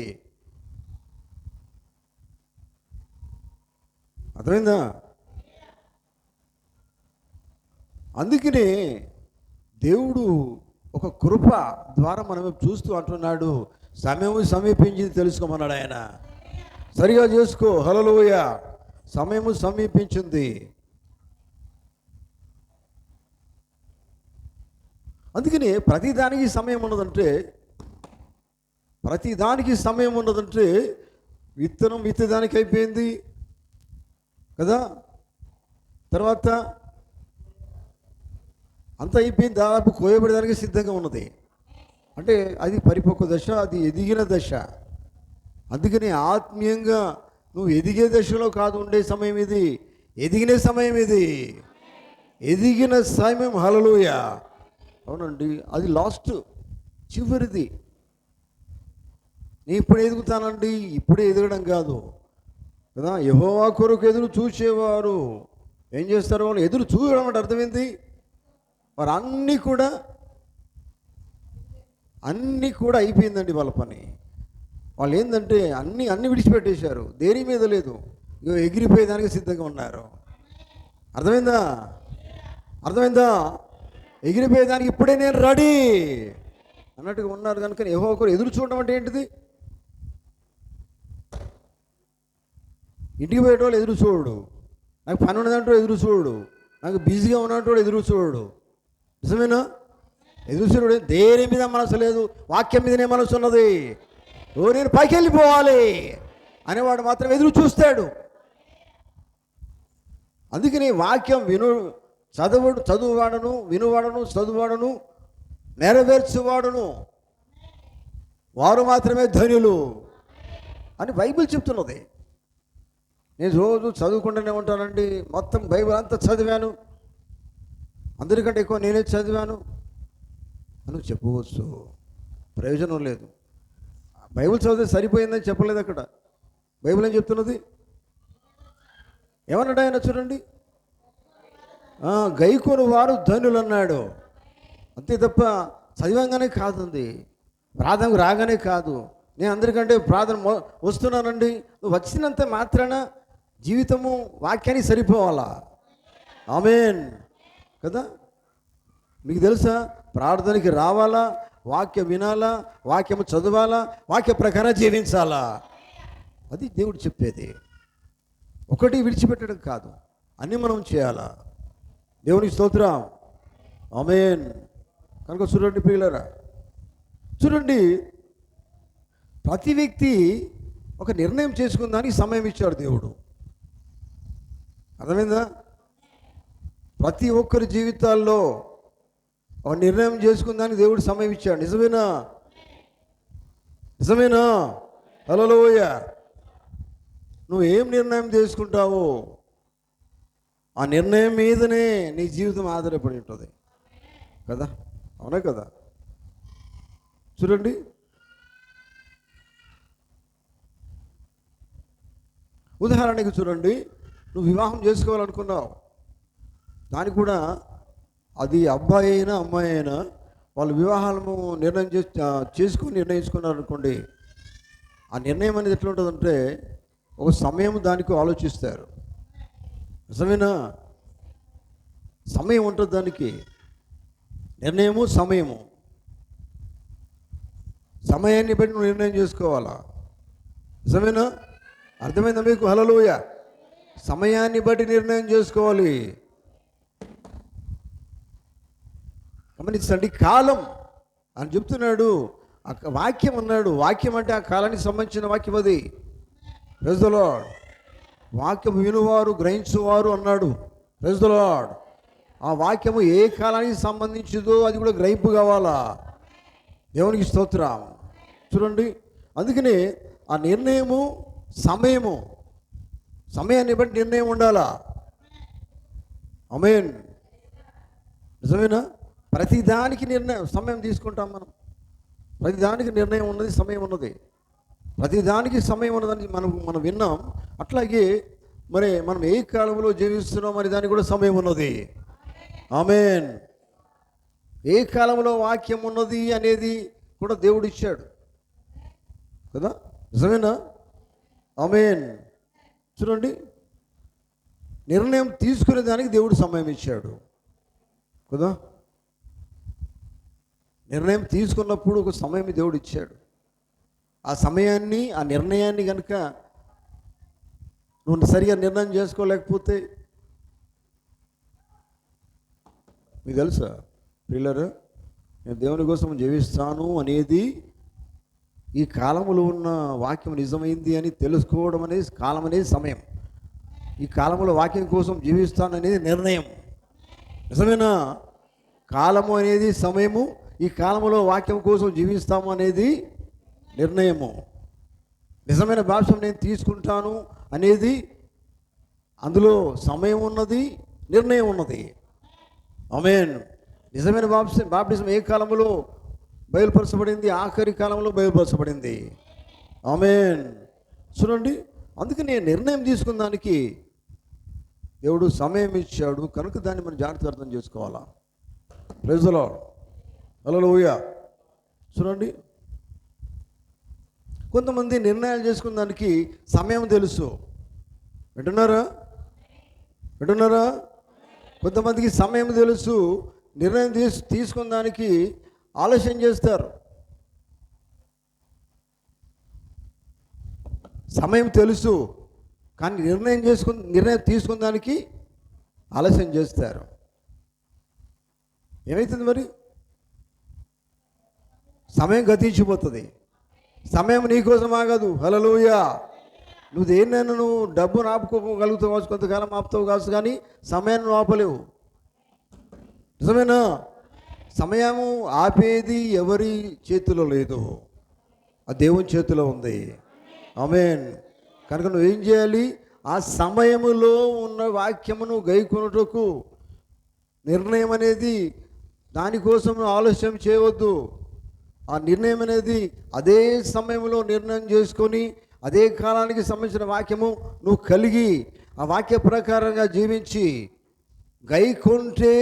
అర్థమైందా? అందుకనే దేవుడు ఒక కృప ద్వారా మనం చూస్తూ అంటున్నాడు, సమయం సమీపించింది తెలుసుకోమన్నాడు ఆయన. సరిగా చేసుకో. హల్లెలూయా. సమయము సమీపించింది. అందుకని ప్రతిదానికి సమయం ఉన్నదంటే విత్తనం విత్తడానికి అయిపోయింది కదా. తర్వాత అంత అయిపోయింది, దాదాపు కోయబడేదానికి సిద్ధంగా ఉన్నది. అంటే అది పరిపక్వ దశ, అది ఎదిగిన దశ. అందుకని ఆత్మీయంగా నువ్వు ఎదిగే దశలో కాదు ఉండే సమయం ఇది, ఎదిగిన సమయం ఇది. ఎదిగిన సమయం. హల్లెలూయా. అవునండి, అది లాస్ట్, చివరిది. నేను ఇప్పుడు ఎదుగుతానండి, ఇప్పుడే ఎదగడం కాదు కదా. యెహోవా కొరకు ఎదురు చూసేవారు ఏం చేస్తారు? వాళ్ళు ఎదురు చూడడం అంటే అర్థమైంది. వారు అన్నీ కూడా అయిపోయిందండి వాళ్ళ పని. వాళ్ళు ఏంటంటే అన్నీ విడిచిపెట్టేశారు, దేని మీద లేదు, ఎగిరిపోయేదానికి సిద్ధంగా ఉన్నారు. అర్థమైందా? ఎగిరిపోయేదానికి ఇప్పుడే నేను రెడీ అన్నట్టుగా ఉన్నారు. కనుక యెహోవా కొరకు ఎదురు చూడడం అంటే ఏంటిది? ఇంటికి పోయేటోళ్ళు ఎదురు చూడు, నాకు పని ఉన్నదంటూ ఎదురు చూడు, నాకు బిజీగా ఉన్నట్టు ఎదురు చూడు. నిజమేనా? ఎదురు చూడు. దేని మీద మనసు లేదు, వాక్యం మీదనే మనసు ఉన్నది. నేను పైకి వెళ్ళిపోవాలి అనేవాడు మాత్రం ఎదురు చూస్తాడు. అందుకని వాక్యం చదువువాడను వినువాడను చదువువాడను నెరవేర్చువాడును వారు మాత్రమే ధన్యులు. అని బైబిల్ చెప్తున్నది. నేను రోజు చదువుకుంటూనే ఉంటానండి, మొత్తం బైబిల్ అంతా చదివాను, అందరికంటే ఎక్కువ నేనే చదివాను అని చెప్పవచ్చు. ప్రయోజనం లేదు. బైబిల్ చదివితే సరిపోయిందని చెప్పలేదు అక్కడ. బైబిల్ ఏం చెప్తున్నది? ఏమన్నాడు ఆయన చూడండి, గైకొను వారు ధనులు అన్నాడు. అంతే తప్ప చదివంగానే కాదండి, ప్రార్థనకు రాగానే కాదు. నేను అందరికంటే ప్రార్థన వస్తున్నానండి, నువ్వు వచ్చినంత మాత్రాన జీవితము వాక్యానికి సరిపోవాలా? ఆమేన్ కదా. మీకు తెలుసా, ప్రార్థనకి రావాలా, వాక్యం వినాలా, వాక్యము చదవాలా, వాక్య ప్రకారం జీవించాలా. అది దేవుడు చెప్పేది. ఒకటి విడిచిపెట్టడం కాదు, అన్నీ మనం చేయాలా. దేవునికి స్తోత్రం. ఆమేన్. కనుక చూడండి ప్రియులారా, చూడండి, ప్రతి వ్యక్తి ఒక నిర్ణయం చేసుకుందానికి సమయం ఇచ్చాడు దేవుడు. అర్థమైందా? ప్రతి ఒక్కరి జీవితాల్లో ఒక నిర్ణయం చేసుకుందానికి దేవుడు సమయం ఇచ్చాడు. నిజమేనా? నిజమేనా? హల్లెలూయా. నువ్వు ఏం నిర్ణయం చేసుకుంటావో ఆ నిర్ణయం మీదనే నీ జీవితం ఆధారపడి ఉంటుంది కదా. అవునా కదా? చూడండి, ఉదాహరణకి చూడండి, నువ్వు వివాహం చేసుకోవాలనుకున్నావు, దానికి కూడా అది అబ్బాయి అయినా అమ్మాయి అయినా వాళ్ళు వివాహాలను నిర్ణయించుకున్నారు అనుకోండి. ఆ నిర్ణయం అనేది ఎట్లా ఉంటుందంటే, ఒక సమయం దానికి ఆలోచిస్తారు. నిజమేనా? సమయం ఉంటుంది దానికి, నిర్ణయము సమయము. సమయాన్ని బట్టి నువ్వు నిర్ణయం చేసుకోవాలా. నిజమేనా? అర్థమైందా మీకు? హల్లెలూయా. సమయాన్ని బట్టి నిర్ణయం చేసుకోవాలి. గమనించండి, కాలం అని చెప్తున్నాడు, వాక్యం అన్నాడు. వాక్యం అంటే ఆ కాలానికి సంబంధించిన వాక్యం అది. Praise the lord. వాక్యం వినువారు గ్రహించువారు అన్నాడు. Praise the lord. ఆ వాక్యము ఏ కాలానికి సంబంధించిందో అది కూడా గ్రహింపు కావాలా. దేవునికి స్తోత్రం. చూడండి, అందుకనే ఆ నిర్ణయము సమయము, సమయాన్ని బట్టి నిర్ణయం ఉండాలా. ఆమేన్. నిజమేనా? ప్రతిదానికి నిర్ణయం సమయం తీసుకుంటాం మనం. ప్రతిదానికి నిర్ణయం ఉన్నది, సమయం ఉన్నది. ప్రతిదానికి సమయం ఉన్నదని మనం విన్నాం. అట్లాగే మరి మనం ఏ కాలంలో జీవిస్తున్నాం అనే దానికి కూడా సమయం ఉన్నది. ఆమేన్. ఏ కాలంలో వాక్యం ఉన్నది అనేది కూడా దేవుడు ఇచ్చాడు కదా. నిజమేనా? ఆమేన్. చూడండి, నిర్ణయం తీసుకునే దానికి దేవుడు సమయం ఇచ్చాడు కదా. నిర్ణయం తీసుకున్నప్పుడు ఒక సమయం దేవుడు ఇచ్చాడు. ఆ సమయాన్ని, ఆ నిర్ణయాన్ని కనుక నువ్వు సరిగా నిర్ణయం చేసుకోలేకపోతే, మీకు తెలుసా పిల్లలు, నేను దేవుని కోసం జీవిస్తాను అనేది ఈ కాలంలో ఉన్న వాక్యం నిజమైంది అని తెలుసుకోవడం అనేది కాలం అనేది సమయం. ఈ కాలంలో వాక్యం కోసం జీవిస్తాను అనేది నిర్ణయం. నిజమేనా? కాలము అనేది సమయము, ఈ కాలంలో వాక్యం కోసం జీవిస్తాము అనేది నిర్ణయము. నిజమైన బాప్టిజం నేను తీసుకుంటాను అనేది అందులో సమయం ఉన్నది, నిర్ణయం ఉన్నది. ఆమేన్. నిజమైన బాప్టిజం ఏ కాలంలో బయలుపరచబడింది? ఆఖరి కాలంలో బయలుపరచబడింది. ఆమేన్. చూడండి, అందుకని నిర్ణయం తీసుకున్న దానికి దేవుడు సమయం ఇచ్చాడు కనుక దాన్ని మనం జాగ్రత్తగా అర్థం చేసుకోవాలా. Praise the Lord. హల్లెలూయా. చూడండి, కొంతమంది నిర్ణయాలు చేసుకున్న దానికి సమయం తెలుసు. వింటున్నారా? కొంతమందికి సమయం తెలుసు, నిర్ణయం తీసుకున్న దానికి ఆలస్యం చేస్తారు. సమయం తెలుసు కానీ నిర్ణయం తీసుకున్న దానికి ఆలస్యం చేస్తారు. ఏమవుతుంది మరి? సమయం గతించిపోతుంది. సమయం నీకోసం ఆగదు. హల్లెలూయా. నువ్వు దేన్నైనా నువ్వు డబ్బును ఆపుకోగలుగుతావు కావచ్చు, కొంతకాలం ఆపుతావు కావచ్చు, కానీ సమయాన్ని నువ్వు ఆపలేవు. నిజమేనా? సమయము ఆపేది ఎవరి చేతిలో లేదు, ఆ దేవుని చేతిలో ఉంది. ఆమేన్. కనుక నువ్వేం చేయాలి? ఆ సమయములో ఉన్న వాక్యమును గైకొనుటకు నిర్ణయం అనేది, దానికోసం ఆలస్యం చేయవద్దు. ఆ నిర్ణయం అనేది అదే సమయంలో నిర్ణయం చేసుకొని అదే కాలానికి సంబంధించిన వాక్యము నువ్వు కలిగి ఆ వాక్య ప్రకారంగా జీవించి గైకొంటే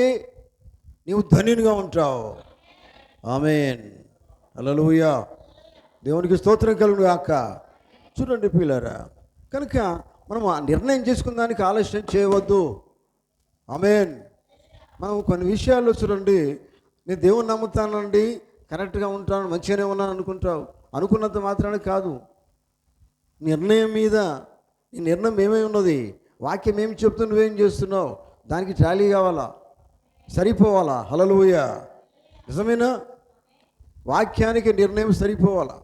నీవు ధన్యునిగా ఉంటావు. ఆమేన్. హల్లెలూయా. దేవునికి స్తోత్రం కలుగును గాక. చూడండి పిల్లరా, కనుక మనం ఆ నిర్ణయం చేసుకున్న దానికి ఆలస్యం చేయవద్దు. ఆమేన్. మనం కొన్ని విషయాల్లో చూడండి, నేను దేవుని నమ్ముతానండి, కరెక్ట్గా ఉంటాను, మంచిగానే ఉన్నాను అనుకుంటావు. అనుకున్నంత మాత్రానే కాదు, నిర్ణయం మీద నీ నిర్ణయం ఏమై ఉన్నది, వాక్యం ఏమి చెప్తూ నువ్వేం చేస్తున్నావు, దానికి టాలీ కావాలా, సరిపోవాలా. హల్లెలూయా. నిజమేనా? వాక్యానికి నిర్ణయం సరిపోవాలా.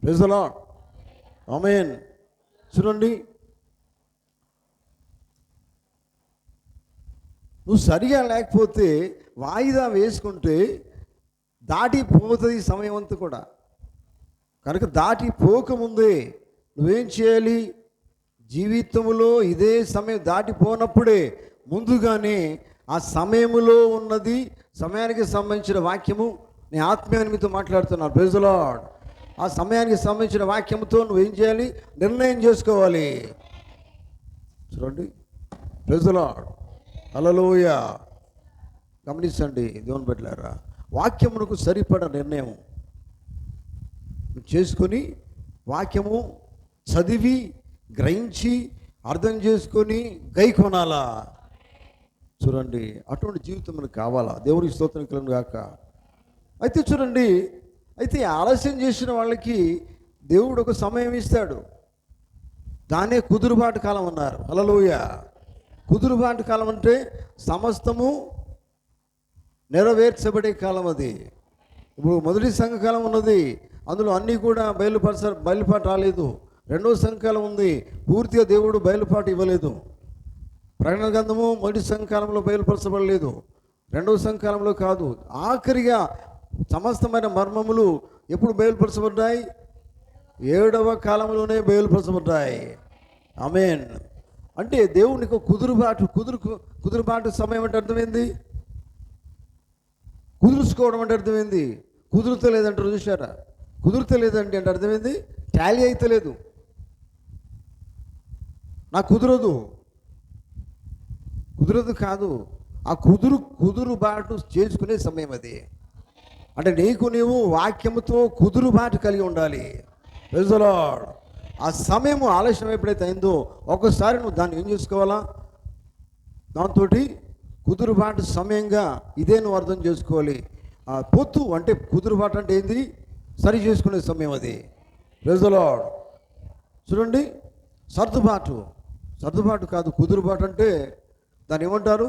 Praise the Lord. ఆమేన్. చూడండి, నువ్వు సరిగా లేకపోతే వాయిదా వేసుకుంటే దాటిపోతుంది ఈ సమయం అంతా కూడా. కనుక దాటిపోకముందే నువ్వేం చేయాలి? జీవితంలో ఇదే సమయం దాటిపోనప్పుడే ముందుగానే ఆ సమయములో ఉన్నది, సమయానికి సంబంధించిన వాక్యము, నీ ఆత్మీయాన్ని మీతో మాట్లాడుతున్నాను. Praise the lord. ఆ సమయానికి సంబంధించిన వాక్యముతో నువ్వేం చేయాలి? నిర్ణయం చేసుకోవాలి. చూడండి, ప్రైజ్ ది లార్డ్. హల్లెలూయా. గమనించండి దేవుని బిడ్డలారా, వాక్యమునకు సరిపడ నిర్ణయం చేసుకొని, వాక్యము చదివి గ్రహించి అర్థం చేసుకొని గైకొనాలా. చూడండి, అటువంటి జీవితం మనకు కావాలా. దేవునికి స్తోత్రం కలుగును గాక. అయితే చూడండి, అయితే ఆలస్యం చేసిన వాళ్ళకి దేవుడు ఒక సమయం ఇస్తాడు. దాన్నే కుదురుబాటు కాలం అన్నారు. హల్లెలూయా. కుదురుబాటు కాలం అంటే సమస్తము నెరవేర్చబడే కాలం అది. ఇప్పుడు మొదటి సంఘకాలం ఉన్నది, అందులో అన్నీ కూడా బయలుపాటు రాలేదు. రెండవ సంఘకాలం ఉంది, పూర్తిగా దేవుడు బయలుపాటు ఇవ్వలేదు. ప్రకటన గ్రంథము మొదటి సంఘకాలంలో బయలుపరచబడలేదు, రెండవ సంఘకాలంలో కాదు. ఆఖరిగా సమస్తమైన మర్మములు ఎప్పుడు బయలుపరచబడ్డాయి? 7వ కాలంలోనే బయలుపరచబడ్డాయి. ఆమేన్. అంటే దేవునికి కుదురుబాటు సమయం అంటే అర్థమైంది. కుదుర్చుకోవడం అంటే అర్థమైంది. కుదురుతలేదంటారు చూసారా? కుదురుతలేదండి అంటే అర్థమైంది టాలీ అయితే లేదు, నాకు కుదరదు కాదు. ఆ కుదురుబాటు చేసుకునే సమయం అది. అంటే నీవు వాక్యముతో కుదురుబాటు కలిగి ఉండాలి. Praise the lord. ఆ సమయము ఆలస్యం ఎప్పుడైతే అయిందో ఒకసారి నువ్వు దాన్ని ఏం చేసుకోవాలా? దాంతో కుదురుబాటు సమయంగా ఇదే నువ్వు అర్థం చేసుకోవాలి. పొత్తు అంటే కుదురుబాటు అంటే ఏంది? సరి చేసుకునే సమయం అది. Praise the lord. చూడండి, సర్దుబాటు కాదు, కుదురుబాటు అంటే దాన్ని ఏమంటారు?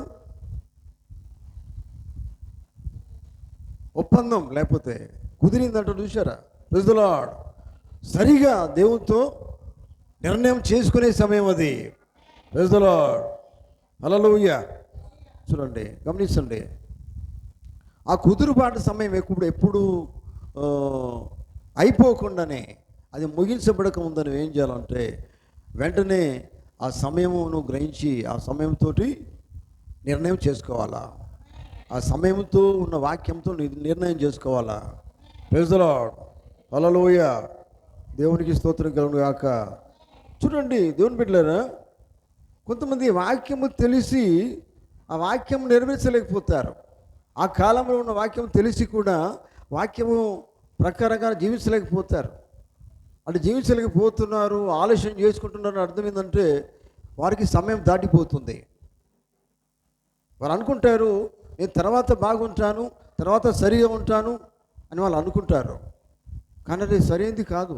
ఒప్పందం, లేకపోతే కుదిరిందంటారు చూసారా? Praise the Lord. సరిగా దేవునితో నిర్ణయం చేసుకునే సమయం అది. Praise the Lord. హల్లెలూయా. చూడండి, గమనించండి, ఆ కుదురుబాటు సమయం ఎప్పుడు అయిపోకుండానే, అది ముగించబడక ముందు నువ్వు ఏం చేయాలంటే వెంటనే ఆ సమయమును గ్రహించి ఆ సమయంతో నిర్ణయం చేసుకోవాలా. ఆ సమయంతో ఉన్న వాక్యంతో నిర్ణయం చేసుకోవాలా. Praise the Lord. హల్లెలూయా. దేవునికి స్తోత్రం కలుగును గాక. చూడండి దేవుని బిడ్డలారా, కొంతమంది వాక్యము తెలిసి ఆ వాక్యం నెరవేర్చలేకపోతారు. ఆ కాలంలో ఉన్న వాక్యం తెలిసి కూడా వాక్యము ప్రకారంగా జీవించలేకపోతారు. అంటే జీవించలేకపోతున్నారు, ఆలస్యం చేసుకుంటున్నారు. అర్థం ఏంటంటే వారికి సమయం దాటిపోతుంది. వారు అనుకుంటారు నేను తర్వాత బాగుంటాను, తర్వాత సరిగా ఉంటాను అని వాళ్ళు అనుకుంటారు. కానీ అది సరైనది కాదు.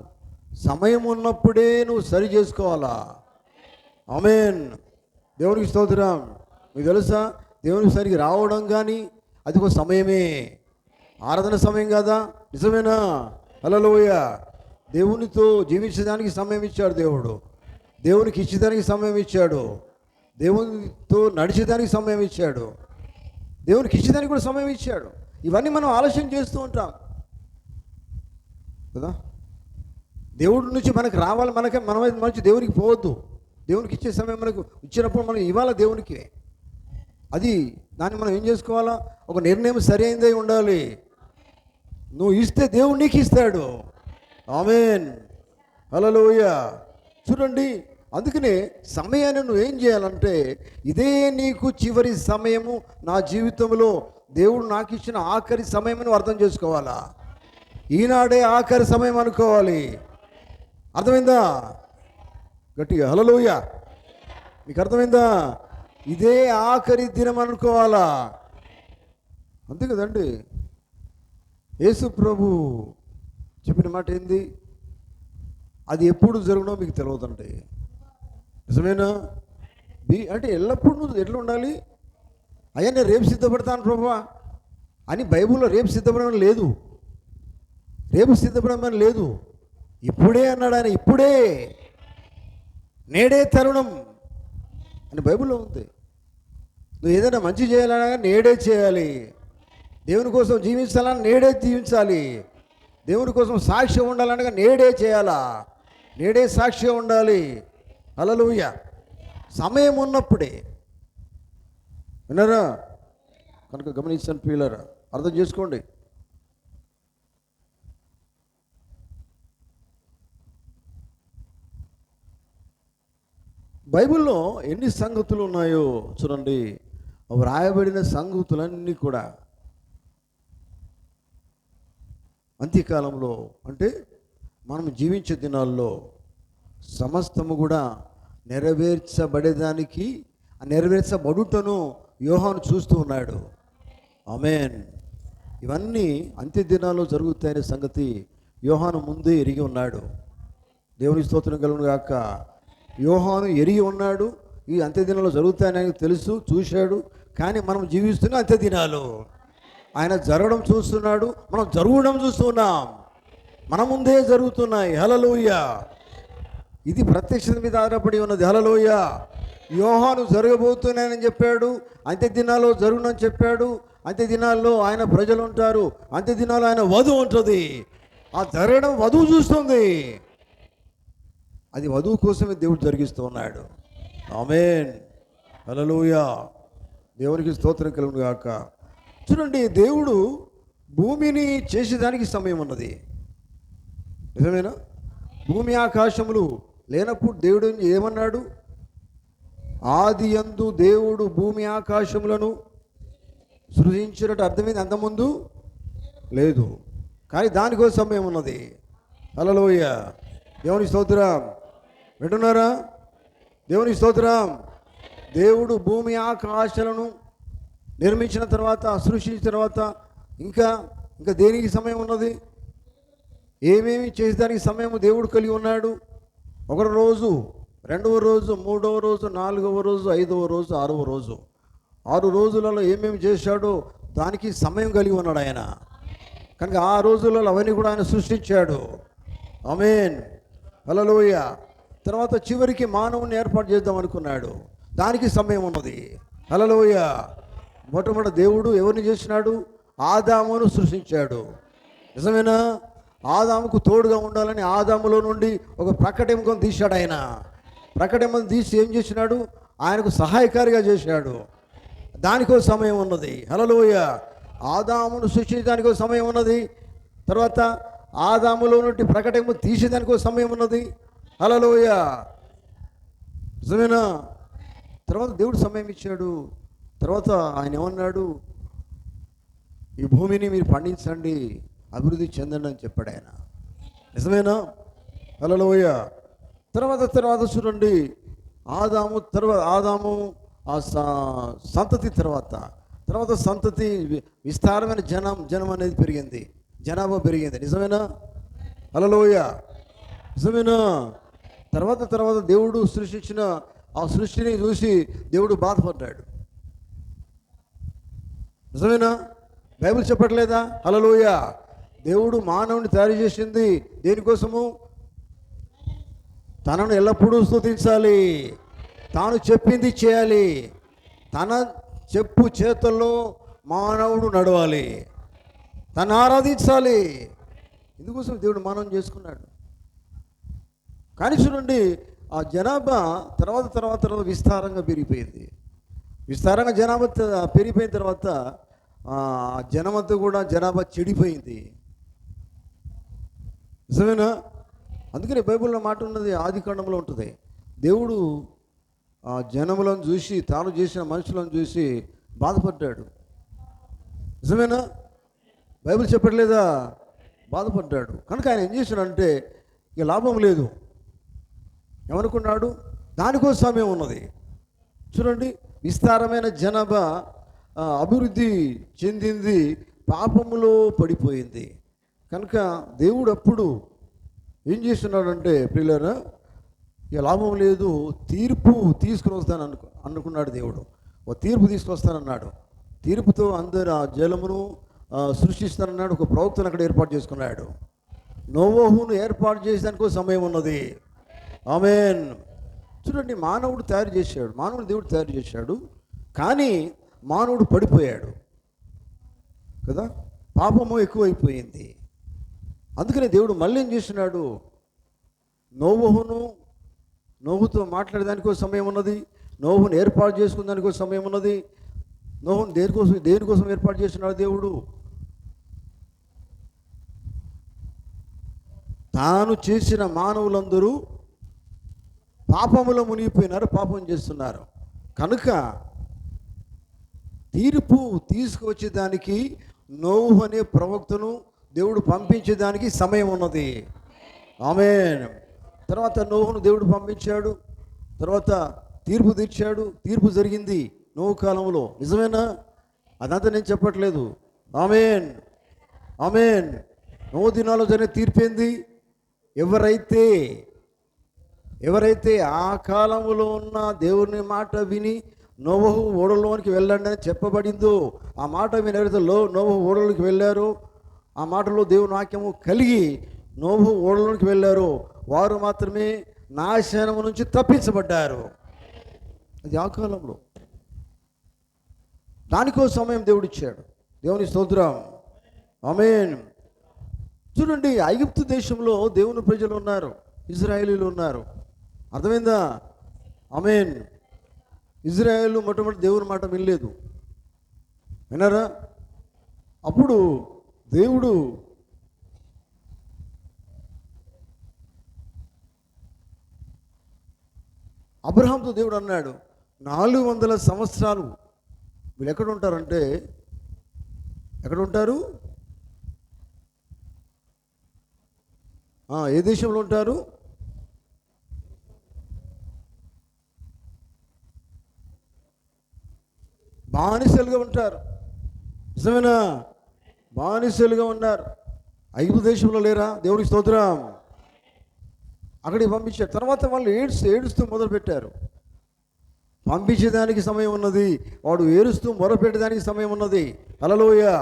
సమయం ఉన్నప్పుడే నువ్వు సరి చేసుకోవాలా. ఆమేన్. దేవునికి స్తోత్రం. మీకు తెలుసా, దేవునికి సరికి రావడం కానీ అది ఒక సమయమే. ఆరాధన సమయం కదా, నిజమేనా? హల్లెలూయా. దేవునితో జీవించడానికి సమయం ఇచ్చాడు దేవుడు, దేవునికి ఇచ్చేదానికి సమయం ఇచ్చాడు, దేవునితో నడిచేదానికి సమయం ఇచ్చాడు, దేవునికి ఇచ్చేదానికి కూడా సమయం ఇచ్చాడు. ఇవన్నీ మనం ఆలస్యం చేస్తూ ఉంటాం. కదా. దేవుడి నుంచి మనకు రావాలి, మనమే మంచి దేవునికి పోవద్దు. దేవునికి ఇచ్చే సమయం మనకు ఇచ్చినప్పుడు మనం ఇవ్వాలి దేవునికి. అది దాన్ని మనం ఏం చేసుకోవాలా, ఒక నిర్ణయం సరి అయిందే ఉండాలి. నువ్వు ఇస్తే దేవుడు నీకు ఇస్తాడు. ఆమేన్, హల్లెలూయా. చూడండి, అందుకనే సమయాన్ని నువ్వు ఏం చేయాలంటే, ఇదే నీకు చివరి సమయము, నా జీవితంలో దేవుడు నాకు ఇచ్చిన ఆఖరి సమయం నువ్వు అర్థం చేసుకోవాలా. ఈనాడే ఆఖరి సమయం అనుకోవాలి. అర్థమైందా? గట్టిగా హల్లెలూయా. మీకు అర్థమైందా? ఇదే ఆఖరి దినం అనుకోవాలా. అంతే కదండి. యేసు ప్రభు చెప్పిన మాట ఏంది? అది ఎప్పుడు జరుగునో మీకు తెలియదండి. నిజమేనా? అంటే ఎల్లప్పుడూ నువ్వు ఎట్లా ఉండాలి? అయ్యా నేను రేపు సిద్ధపడతాను ప్రభువా అని బైబిల్లో రేపు సిద్ధపడమని లేదు, రేపు సిద్ధపడమని లేదు. ఇప్పుడే అన్నాడు ఆయన. ఇప్పుడే, నేడే తరుణం అని బైబిల్లో ఉంది. నువ్వు ఏదైనా మంచి చేయాలన్నా నేడే చేయాలి. దేవుని కోసం జీవించాలని నేడే జీవించాలి. దేవుని కోసం సాక్ష్యం ఉండాలనగా నేడే చేయాలా, నేడే సాక్ష్యం ఉండాలి. హల్లెలూయా. సమయం ఉన్నప్పుడే. విన్నారా? కనుక గమనించండి ప్రియులారా, అర్థం చేసుకోండి. బైబిల్లో ఎన్ని సంగతులు ఉన్నాయో చూడండి. వ్రాయబడిన సంగతులన్నీ కూడా అంత్యకాలంలో, అంటే మనం జీవించే దినాల్లో సమస్తము కూడా నెరవేర్చబడేదానికి, నెరవేర్చబడుటను యోహాను చూస్తూ ఉన్నాడు. ఆమేన్. ఇవన్నీ అంత్య దినాల్లో జరుగుతాయనే సంగతి యోహాను ముందే ఎరిగి ఉన్నాడు. దేవుని స్తోత్రం కలుగును గాక. యోహాను ఎరిగి ఉన్నాడు, ఈ అంత్య దినాల్లో జరుగుతాయని తెలుసు, చూశాడు. కానీ మనం జీవిస్తున్న అంత్య దినాలు. ఆయన జరగడం చూస్తున్నాడు, మనం జరగడం చూస్తున్నాం. మన ముందే జరుగుతున్నాయి. హల్లెలూయా. ఇది ప్రత్యక్షత మీద ఆధారపడి ఉన్నది. హల్లెలూయా. యోహాను జరగబోతున్నాయని చెప్పాడు, అంత్య దినాల్లో జరుగునని చెప్పాడు. అంత్య దినాల్లో ఆయన ప్రజలు ఉంటారు, అంత్య దినాల్లో ఆయన వధువు ఉంటుంది. ఆ జరగడం వధువు చూస్తుంది. అది వధువు కోసమే దేవుడు జరిగిస్తూ ఉన్నాడు. ఆమేన్, హల్లెలూయా. దేవునికి స్తోత్రం కలుగును గాక. చూడండి, దేవుడు భూమిని చేసేదానికి సమయం ఉన్నది. నిజమేనా? భూమి ఆకాశములు లేనప్పుడు దేవుడు ఏమన్నాడు? ఆది యందు దేవుడు భూమి ఆకాశములను సృజించినట్టు అర్థమైంది. అంతకుముందు లేదు, కానీ దానికోసం సమయం ఉన్నది. హల్లెలూయా. దేవుని స్తోత్రం. వింటున్నారా? దేవుని స్తోత్రం. దేవుడు భూమి ఆకాశాలను నిర్మించిన తర్వాత, సృష్టించిన తర్వాత ఇంకా దేనికి సమయం ఉన్నది? ఏమేమి చేసేదానికి సమయం దేవుడు కలిగి ఉన్నాడు. ఒక రోజు, రెండవ రోజు, మూడవ రోజు, నాలుగవ రోజు, ఐదవ రోజు, ఆరవ రోజు, 6 రోజులలో ఏమేమి చేశాడో దానికి సమయం కలిగి ఉన్నాడు ఆయన. కనుక ఆ రోజులలో అవన్నీ కూడా ఆయన సృష్టించాడు. ఆమేన్, హల్లెలూయా. తర్వాత చివరికి మానవుని ఏర్పాటు చేద్దాం అనుకున్నాడు, దానికి సమయం ఉన్నది. హల్లెలూయా. మొట్టమొదటి దేవుడు ఎవరిని చేసినాడు? ఆదామును సృష్టించాడు. నిజమేనా? ఆదాముకు తోడుగా ఉండాలని ఆదాములో నుండి ఒక ప్రకటెముకను తీశాడు ఆయన. ప్రకటెముకను తీసి ఏం చేసినాడు? ఆయనకు సహాయకారిగా చేశాడు. దానికో సమయం ఉన్నది. హల్లెలూయా. ఆదామును సృష్టించడానికో సమయం ఉన్నది. తర్వాత ఆదాములో నుండి ప్రకటెముకను తీసేదానికో సమయం ఉన్నది. హల్లెలూయా. నిజమేనా? తర్వాత దేవుడు సమయం ఇచ్చాడు. తర్వాత ఆయన ఏమన్నాడు? ఈ భూమిని మీరు పండించండి, అభివృద్ధి చెందండి అని చెప్పాడు ఆయన. నిజమేనా? హల్లెలూయా. తర్వాత చూడండి, ఆదాము ఆ సంతతి తర్వాత సంతతి విస్తారమైన జనం అనేది పెరిగింది, జనాభా పెరిగింది. నిజమేనా? హల్లెలూయా. నిజమేనా? తర్వాత దేవుడు సృష్టించిన ఆ సృష్టిని చూసి దేవుడు బాధపడ్డాడు. నిజమేనా? బైబిల్ చెప్పట్లేదా? హల్లెలూయా. దేవుడు మానవుని తయారు చేసింది దేనికోసము? తనను ఎల్లప్పుడూ స్తుతించాలి, తాను చెప్పింది చేయాలి, తన చెప్పు చేతుల్లో మానవుడు నడవాలి, తను ఆరాధించాలి. ఇందుకోసం దేవుడు మానవం చేసుకున్నాడు. కానీ చూడండి, ఆ జనాభా తర్వాత తర్వాత తర్వాత విస్తారంగా పెరిగిపోయింది. విస్తారంగా జనాభా పెరిగిపోయిన తర్వాత జనమంతా కూడా జనాభా చెడిపోయింది. నిజమేనా? అందుకని బైబిల్లో మాట ఉన్నది, ఆది కాండంలో ఉంటుంది, దేవుడు ఆ జనములను చూసి, తాను చేసిన మనుషులను చూసి బాధపడ్డాడు. నిజమేనా? బైబిల్ చెప్పట్లేదా? బాధపడ్డాడు. కనుక ఆయన ఏం చేశాడంటే, ఇక లాభం లేదు ఏమనుకున్నాడు, దానికోసం సమయం ఉన్నది. చూడండి, విస్తారమైన జనాభా అభివృద్ధి చెందింది, పాపములో పడిపోయింది. కనుక దేవుడు అప్పుడు ఏం చేస్తున్నాడంటే, ప్రియులారా, ఇక లాభం లేదు, తీర్పు తీసుకుని వస్తాను అనుకున్నాడు దేవుడు. ఒక తీర్పు తీసుకొస్తానన్నాడు. తీర్పుతో అందరు ఆ జలమును సృష్టిస్తానన్నాడు. ఒక ప్రవక్తను అక్కడ ఏర్పాటు చేసుకున్నాడు. నోవహును ఏర్పాటు చేసేదానికి సమయం ఉన్నది. ఆమేన్. చూడండి, మానవుడు తయారు చేశాడు, మానవుడు దేవుడు తయారు చేశాడు, కానీ మానవుడు పడిపోయాడు కదా, పాపము ఎక్కువైపోయింది. అందుకనే దేవుడు మళ్ళీ ఏం చేస్తున్నాడు, నోహుతో మాట్లాడేదానికో సమయం ఉన్నది, నోహును ఏర్పాటు చేసుకునేదానికో సమయం ఉన్నది. నోహును దేనికోసం ఏర్పాటు చేస్తున్నాడు దేవుడు? తాను చేసిన మానవులందరూ పాపములో మునిగిపోయినారు, పాపం చేస్తున్నారు. కనుక తీర్పు తీసుకువచ్చేదానికి నోహు అనే ప్రవక్తను దేవుడు పంపించేదానికి సమయం ఉన్నది. ఆమేన్. తర్వాత నోహును దేవుడు పంపించాడు, తర్వాత తీర్పు తీర్చాడు, తీర్పు జరిగింది నోహు కాలంలో. నిజమేనా? అదంతా నేను చెప్పట్లేదు. ఆమేన్, ఆమేన్. నోహు దినాల్లో జరిగిన తీర్పేంది? ఎవరైతే ఆ కాలంలో ఉన్న దేవుని మాట విని నోవహు ఓడలోనికి వెళ్ళండి అని చెప్పబడిందో, ఆ మాట విని ఎవరైతే నోవహు ఓడలోకి వెళ్ళారో, ఆ మాటలో దేవుని వాక్యము కలిగి నోవహు ఓడలోనికి వెళ్ళారో, వారు మాత్రమే నాశనము నుంచి తప్పించబడ్డారు. అది ఆ కాలంలో. దానికో సమయం దేవుడు ఇచ్చాడు. దేవుని స్తోత్రం. ఆమేన్. చూడండి, ఐగుప్తు దేశంలో దేవుని ప్రజలు ఉన్నారు, ఇజ్రాయేలీలు ఉన్నారు. అర్థమైందా? ఆమేన్. ఇజ్రాయేలు మొట్టమొదటి దేవుని మాట వినలేదు, విన్నారా? అప్పుడు దేవుడు అబ్రహాంతో దేవుడు అన్నాడు, 400 సంవత్సరాలు వీళ్ళు ఎక్కడ ఉంటారంటే, ఎక్కడ ఉంటారు? ఏ దేశంలో ఉంటారు? బానిసలుగా ఉంటారు. నిజమేనా? బానిసలుగా ఉన్నారు. ఐగుప్తు దేశంలో లేరా? దేవుడికి స్తోత్రం. అక్కడికి పంపించారు. తర్వాత వాళ్ళు ఏడుస్తూ మొదలుపెట్టారు. పంపించేదానికి సమయం ఉన్నది, వాడు ఏడుస్తూ మొదలుపెట్టేదానికి సమయం ఉన్నది. హల్లెలూయా.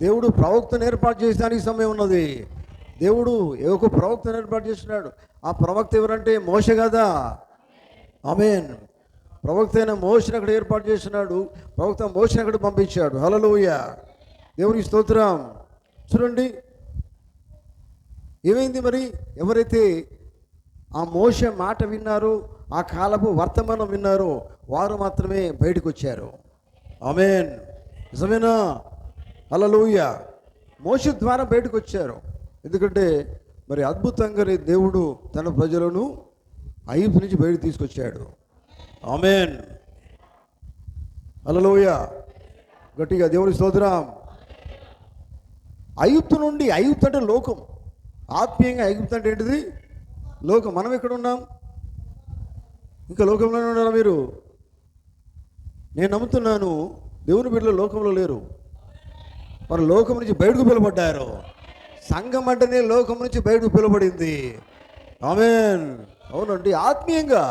దేవుడు ప్రవక్తను ఏర్పాటు చేసేదానికి సమయం ఉన్నది. దేవుడు ఒక ప్రవక్తను ఏర్పాటు చేస్తున్నాడు. ఆ ప్రవక్త ఎవరంటే మోషే కదా. ఆమేన్. ప్రవక్త అయిన మోషేని అక్కడ ఏర్పాటు చేస్తున్నాడు. ప్రవక్త మోషేని అక్కడ పంపించాడు. హల్లెలూయా. దేవునికి స్తోత్రం. చూడండి, ఏమైంది మరి? ఎవరైతే ఆ మోషే మాట విన్నారో, ఆ కాలపు వర్తమానం విన్నారో, వారు మాత్రమే బయటకు వచ్చారు. ఆమేన్. నిజమేనా? హల్లెలూయా. మోషే ద్వారా బయటకు వచ్చారు. ఎందుకంటే మరి అద్భుతంగా దేవుడు తన ప్రజలను ఐగుప్తు నుంచి బయటకు తీసుకొచ్చాడు. ఆమేన్. హల్లెలూయా. గట్టిగా దేవుని స్తోత్రం. ఐగుప్తు నుండి, ఐగుప్తు అంటే లోకం, ఆత్మీయంగా ఐగుప్తు అంటే ఏంటిది? లోకం. మనం ఎక్కడ ఉన్నాం? ఇంకా లోకంలోనే ఉన్నారా మీరు? నేను నమ్ముతున్నాను దేవుని బిడ్డలు లోకంలో లేరు, వారు లోకం నుంచి బయటకు పిలువబడ్డారు. సంఘం అంటేనే లోకం నుంచి బయటకు పిలువబడింది. ఆమేన్. అవునండి, ఆత్మీయంగా.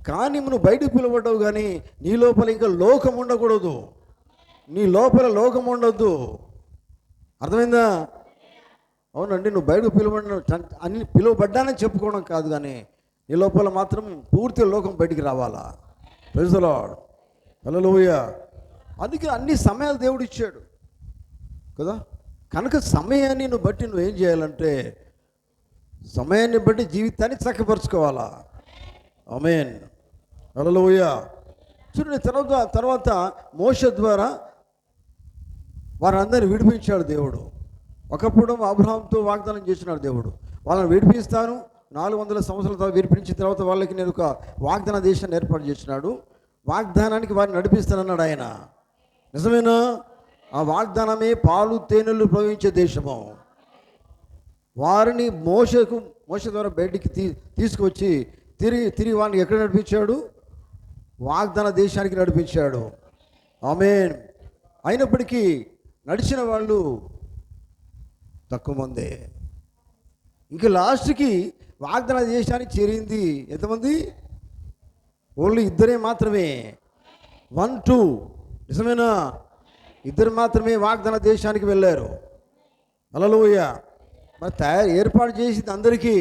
కానీ నువ్వు బయటకు పిలువబడ్డావు, కానీ నీ లోపల ఇంకా లోకం ఉండకూడదు. నీ లోపల లోకం ఉండొద్దు. అర్థమైందా? అవునండి, నువ్వు బయటకు అన్ని పిలువబడ్డానని చెప్పుకోవడం కాదు, కానీ నీ లోపల మాత్రం పూర్తి లోకం బయటికి రావాలా. Praise the Lord. హల్లెలూయా. అందుకే అన్ని సమయాలు దేవుడు ఇచ్చాడు కదా. కనుక సమయాన్ని బట్టి నువ్వేం చేయాలంటే సమయాన్ని బట్టి జీవితాన్ని చక్కపరుచుకోవాలా. ఆమేన్, హల్లెలూయా. చూడండి, తర్వాత మోషే ద్వారా వారందరిని విడిపించాడు దేవుడు. ఒకప్పుడు అబ్రహాంతో వాగ్దానం చేసినాడు దేవుడు, వాళ్ళని విడిపిస్తాను, 400 సంవత్సరాల తర్వాత విడిపించిన తర్వాత వాళ్ళకి నేను ఒక వాగ్దాన దేశాన్ని ఏర్పాటు చేసినాడు, వాగ్దానానికి వారిని నడిపిస్తానన్నాడు ఆయన. నిజమేనా? ఆ వాగ్దానమే పాలు తేనెలు ప్రవహించే దేశము. వారిని మోషే ద్వారా బయటికి తీసుకొచ్చి తిరిగి వారిని ఎక్కడ నడిపించాడు? వాగ్దాన దేశానికి నడిపించాడు. ఆమేన్. అయినప్పటికీ నడిచిన వాళ్ళు తక్కువ మందే. ఇంక లాస్ట్కి వాగ్దాన దేశానికి చేరింది ఎంతమంది? ఓన్లీ 2 మాత్రమే. 1, 2. నిజమేనా? 2 మాత్రమే వాగ్దాన దేశానికి వెళ్ళారు. హల్లెలూయా. మరి ఏర్పాటు చేసింది అందరికీ.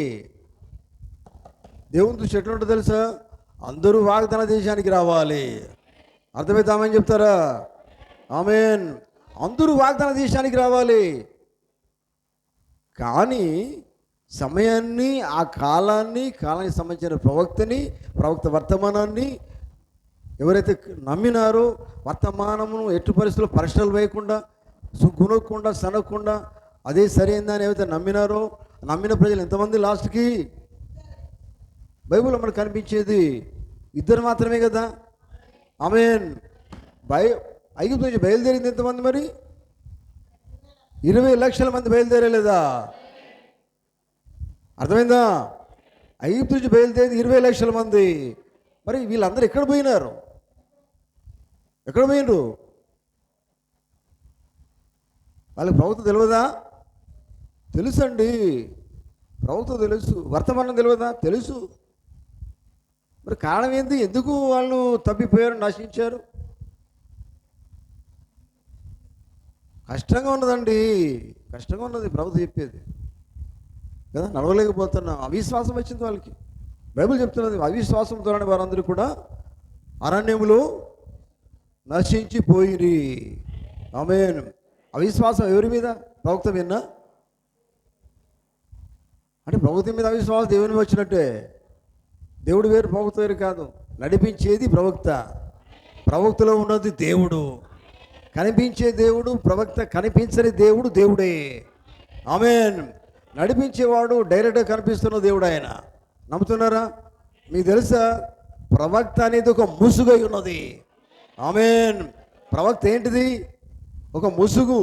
దేవుని దృష్టి ఎట్లా ఉంటుందో తెలుసా? అందరూ వాగ్దాన దేశానికి రావాలి. అర్థమవుతామని చెప్తారా? ఆమేన్. అందరూ వాగ్దాన దేశానికి రావాలి. కానీ సమయాన్ని, ఆ కాలానికి సంబంధించిన ప్రవక్త వర్తమానాన్ని ఎవరైతే నమ్మినారో, వర్తమానమును ఎట్టి పరిస్థితుల్లో పరీక్షలు వేయకుండా, గుణకుండా, సనకుండా అదే సరైందని ఏవైతే నమ్మిన ప్రజలు ఎంతమంది? లాస్ట్కి బైబిల్లో మనకు కనిపించేది 2 మాత్రమే కదా. ఆమేన్. ఐగుప్తు నుంచి బయలుదేరింది ఎంతమంది? మరి 20 లక్షల మంది బయలుదేరలేదా? అర్థమైందా? ఐగుప్తు నుంచి బయలుదేరింది 20 లక్షల మంది. మరి వీళ్ళందరూ ఎక్కడ పోయినారు? ఎక్కడ పోయినరు? వాళ్ళకి ప్రవక్త తెలియదా? తెలుసండి, ప్రవక్త తెలుసు. వర్తమానం తెలియదా? తెలుసు. మరి కారణం ఏంది? ఎందుకు వాళ్ళు తప్పిపోయారు, నశించారు? కష్టంగా ఉన్నదండి, కష్టంగా ఉన్నది ప్రవక్త చెప్పేది కదా. నడవలేకపోతున్నా, అవిశ్వాసం వచ్చింది వాళ్ళకి. బైబిల్ చెప్తున్నది, అవిశ్వాసంతోనే వారందరూ కూడా అరణ్యములో నశించిపోయిరి. ఆమేన్. అవిశ్వాసం ఎవరి మీద? ప్రవక్త మీద. అంటే ప్రవక్త మీద అవిశ్వాసం దేవుని మీద వచ్చినట్టే. దేవుడు వేరు, ప్రవక్త వేరు కాదు. నడిపించేది ప్రవక్త, ప్రవక్తలో ఉన్నది దేవుడు. కనిపించే దేవుడు ప్రవక్త, కనిపించని దేవుడు దేవుడే. ఆమేన్. నడిపించేవాడు డైరెక్ట్గా కనిపిస్తున్న దేవుడు ఆయన. నమ్ముతున్నారా? మీకు తెలుసా, ప్రవక్త అనేది ఒక ముసుగై ఉన్నది. ఆమేన్. ప్రవక్త ఏంటిది? ఒక ముసుగు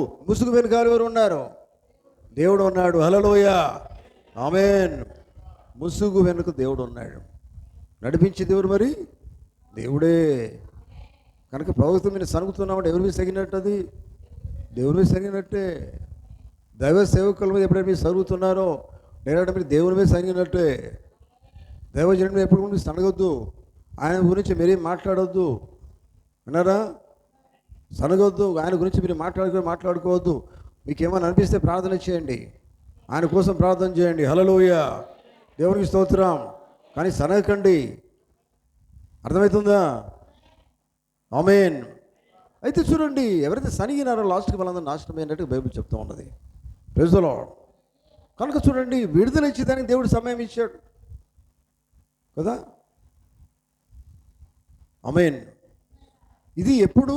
వెనుకాల ఎవరు ఉన్నారు? దేవుడు ఉన్నాడు. హల్లెలూయా. ఆమేన్. ముసుగు వెనుక దేవుడు ఉన్నాడు. నడిపించే దేవుడు మరి దేవుడే. కనుక ప్రవక్త మీద సరుగుతున్నామంటే ఎవరి మీద సగినట్టు? అది దేవుని మీద సగినట్టే. దైవ సేవకుల మీద ఎప్పుడైతే మీరు సరుగుతున్నారో డైరెక్ట్ మీరు దేవుని మీద సగినట్టే. దైవజనుడి మీద ఎప్పుడు మీరు సనగొద్దు, ఆయన గురించి మీరేం మాట్లాడొద్దు. విన్నారా? సనగొద్దు, ఆయన గురించి మీరు మాట్లాడుకోవద్దు. మీకు ఏమైనా అనిపిస్తే ప్రార్థన చేయండి, ఆయన కోసం ప్రార్థన చేయండి. హల్లెలూయా. దేవునికి స్తోత్రం. కానీ సనగకండి. అర్థమవుతుందా? ఆమేన్. అయితే చూడండి, ఎవరైతే సనిగినారో లాస్ట్కి వాళ్ళందరూ నాశనం అయినట్టు బైబిల్ చెప్తూ ఉన్నది. Praise the lord. కనుక చూడండి, విడుదల ఇచ్చేదానికి దేవుడు సమయం ఇచ్చాడు కదా. ఆమేన్. ఇది ఎప్పుడు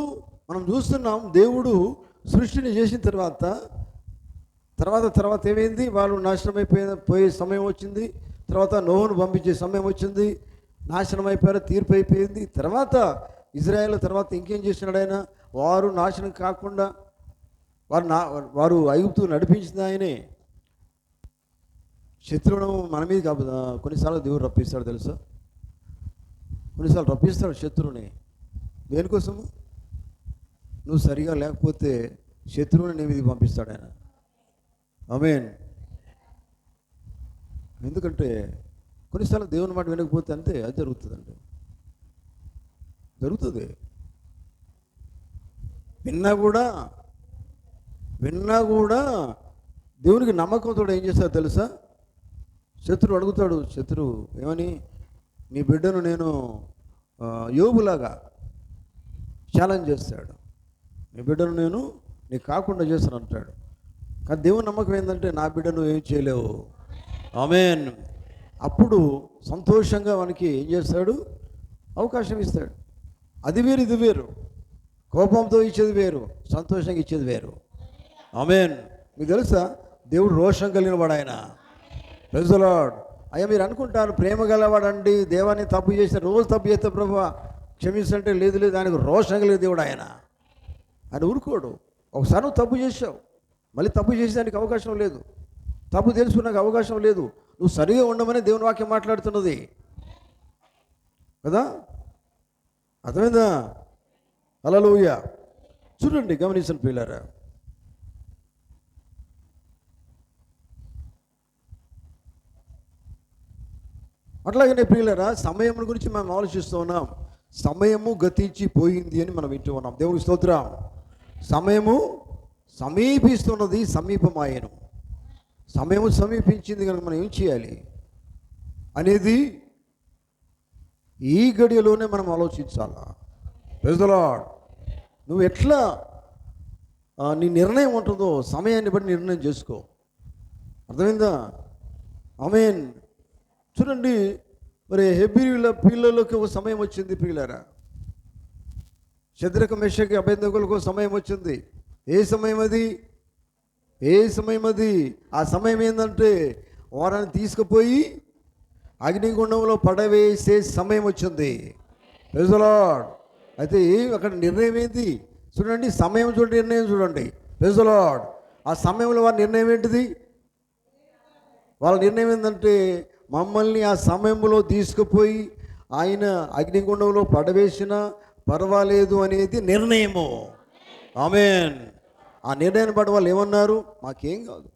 మనం చూస్తున్నాం, దేవుడు సృష్టిని చేసిన తర్వాత ఏమైంది? వాళ్ళు నాశనం పోయే సమయం వచ్చింది. తర్వాత నోహును పంపించే సమయం వచ్చింది. నాశనం అయిపోయారు, తీర్పు అయిపోయింది. తర్వాత ఇజ్రాయేల్ తర్వాత ఇంకేం చేసినాడు ఆయన? వారు నాశనం కాకుండా వారు ఐగుప్తు నడిపించింది ఆయనే. శత్రువును మన మీద కొన్నిసార్లు దేవుడు రప్పిస్తాడు తెలుసా. కొన్నిసార్లు రప్పిస్తాడు శత్రువుని. దేనికోసము? నువ్వు సరిగా లేకపోతే శత్రువుని నీ మీదకి పంపిస్తాడు ఆయన. ఆమేన్. ఎందుకంటే కొన్నిసార్లు దేవుని మాట వినకపోతే అంతే, అది జరుగుతుందండి. జరుగుతుంది. విన్నా కూడా దేవునికి నమ్మకంతో ఏం చేస్తాడు తెలుసా? శత్రువు అడుగుతాడు. శత్రువు ఏమని? నీ బిడ్డను నేను యోబులాగా ఛాలెంజ్ చేస్తాడు. నీ బిడ్డను నేను నీకు కాకుండా చేస్తాను అంటాడు. కానీ దేవుని నమ్మకం ఏంటంటే నా బిడ్డ నువ్వు ఏం చేయలేవు. ఆమేన్. అప్పుడు సంతోషంగా మనకి ఏం చేస్తాడు, అవకాశం ఇస్తాడు. అది వేరు ఇది వేరు. కోపంతో ఇచ్చేది వేరు, సంతోషంగా ఇచ్చేది వేరు. ఆమేన్. మీకు తెలుసా దేవుడు రోషం కలిగిన వాడు ఆయన. Praise the lord. అయ్యా మీరు అనుకుంటారు ప్రేమ గలవాడండి, దేవాన్ని తప్పు చేస్తే రోజు తప్పు చేస్తే ప్రభువా క్షమించంటే లేదు లేదు, ఆయనకు రోషం కలిగిన దేవుడు ఆయన. ఆయన ఊరుకోడు. ఒకసారి నువ్వు తప్పు చేసావు, మళ్ళీ తప్పు చేసేదానికి అవకాశం లేదు, తప్పు తెలుసుకున్నాక అవకాశం లేదు. నువ్వు సరిగా ఉండమని దేవుని వాక్యం మాట్లాడుతున్నది కదా, అర్థమైందా? హల్లెలూయా. చూడండి, గమనించండి ప్రియులారా. అట్లాగనే ప్రియులారా, సమయం గురించి మనం ఆలోచిస్తూ ఉన్నాం. సమయము గతించి పోయింది అని మనం వింటూ ఉన్నాం. దేవునికి స్తోత్రం. సమయము సమీపిస్తున్నది, సమీపమాయను. సమయము సమీపించింది కనుక మనం ఏం చేయాలి అనేది ఈ గడియలోనే మనం ఆలోచించాలా. Praise the Lord. నువ్వు ఎట్లా నీ నిర్ణయం ఉంటుందో సమయాన్ని బట్టి నిర్ణయం చేసుకో. అర్థమైందా? ఆమేన్. చూడండి, మరి హెబ్రీయుల పిల్లలకు ఒక సమయం వచ్చింది ప్రియులారా. షద్రక మెషకి అబేద్నెగోలకు సమయం వచ్చింది. ఏ సమయం అది? ఏ సమయం అది? ఆ సమయం ఏంటంటే వారిని తీసుకుపోయి అగ్నిగుండంలో పడవేసే సమయం వచ్చింది. Praise the lord. అయితే అక్కడ నిర్ణయం ఏంటి చూడండి, సమయం చూడండి, నిర్ణయం చూడండి. Praise the lord. ఆ సమయంలో వారి నిర్ణయం ఏంటిది? వాళ్ళ నిర్ణయం ఏంటంటే మమ్మల్ని ఆ సమయంలో తీసుకుపోయి ఆయన అగ్నిగుండంలో పడవేసినా పర్వాలేదు అనేది నిర్ణయము. ఆమేన్. ఆ నిర్ణయాన్ని బట్టి వాళ్ళు ఏమన్నారు? మాకేం కాదు,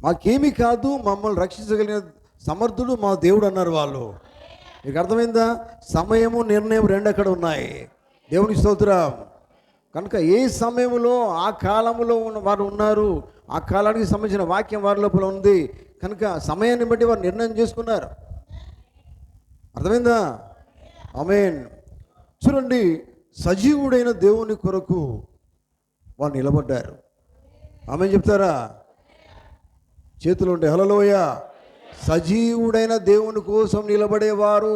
మాకేమీ కాదు, మమ్మల్ని రక్షించగలిగిన సమర్థుడు మా దేవుడు అన్నారు వాళ్ళు. మీకు అర్థమైందా? సమయము నిర్ణయం రెండు అక్కడ ఉన్నాయి. దేవుని స్తోత్రం. కనుక ఏ సమయంలో ఆ కాలంలో ఉన్న వారు ఉన్నారు, ఆ కాలానికి సంబంధించిన వాక్యం వారి లోపల ఉంది కనుక సమయాన్ని బట్టి వారు నిర్ణయం చేసుకున్నారు. అర్థమైందా? ఆమేన్. చూడండి, సజీవుడైన దేవుని కొరకు వారు నిలబడ్డారు. ఆమేన్ చెప్తారా? చేతులు ఉంటే హల్లెలూయా. సజీవుడైన దేవుని కోసం నిలబడేవారు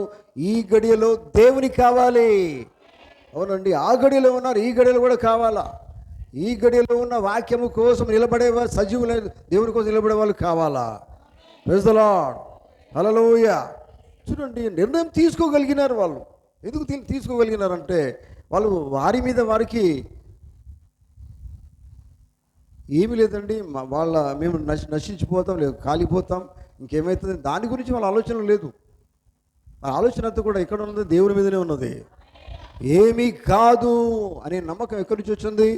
ఈ గడియలో దేవునికి కావాలి. అవునండి, ఆ గడియలో ఉన్నారు, ఈ గడియలో కూడా కావాలా. ఈ గడియలో ఉన్న వాక్యము కోసం నిలబడేవారు, సజీవులైన దేవుని కోసం నిలబడే వాళ్ళు కావాలా. Praise the Lord. హల్లెలూయా. చూడండి, నిర్ణయం తీసుకోగలిగినారు వాళ్ళు. ఎందుకు తీసుకోగలిగినారంటే వాళ్ళు వారి మీద వారికి ఏమీ లేదండి, మేము నశించిపోతాం, లేదు కాలిపోతాం, ఇంకేమవుతుంది దాని గురించి వాళ్ళ ఆలోచన లేదు. వాళ్ళ ఆలోచన అంతా కూడా ఎక్కడ ఉన్నది? దేవుని మీదనే ఉన్నది. ఏమీ కాదు అనే నమ్మకం ఎక్కడి నుంచి వచ్చింది?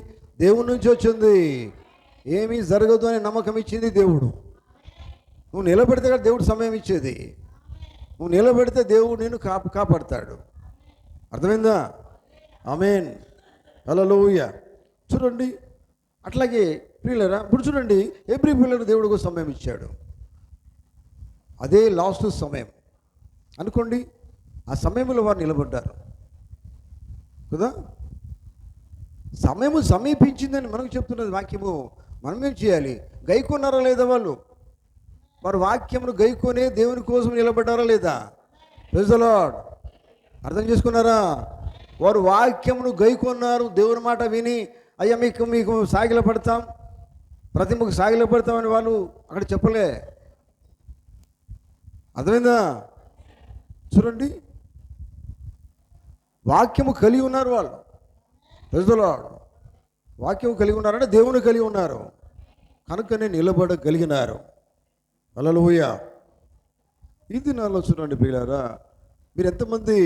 దేవుడి నుంచి వచ్చింది. ఏమీ జరగదు అనే నమ్మకం ఇచ్చింది దేవుడు. నువ్వు నిలబెడితే కదా దేవుడు సమయం ఇచ్చేది. నువ్వు నిలబెడితే దేవుడు నేను కాపాడతాడు. అర్థమైందా? ఆమేన్. హల్లెలూయా. చూడండి, అట్లాగే ప్రియులారా, ఇప్పుడు చూడండి, ఎవ్రీ పిల్లలకు దేవుడు ఒక సమయం ఇచ్చాడు. అదే లాస్ట్ సమయం అనుకోండి. ఆ సమయంలో వారు నిలబడ్డారు కదా. సమయము సమీపించిందని మనకు చెప్తున్నది వాక్యము. మనం ఏం చేయాలి? గైకొన్నారా లేదా వాళ్ళు? వారు వాక్యమును గైకొనే దేవుని కోసం నిలబడ్డారా లేదా? Praise the lord. అర్థం చేసుకున్నారా? వారు వాక్యమును గైకొన్నారు, దేవుని మాట విని అయ్యా మీకు సాగిల పడతాం, ప్రతిమకు సాగిల పడతామని వాళ్ళు అక్కడ చెప్పలే. అర్థమైందా? చూడండి, వాక్యము కలిగి ఉన్నారు వాళ్ళు. Praise the lord. వాక్యం కలిగి ఉన్నారంటే దేవుని కలిగి ఉన్నారు కనుకనే నిలబడగలిగినారు. హల్లెలూయా. ఈ దినాల్లో చూడండి ప్రియులారా, మీరు ఎంతమంది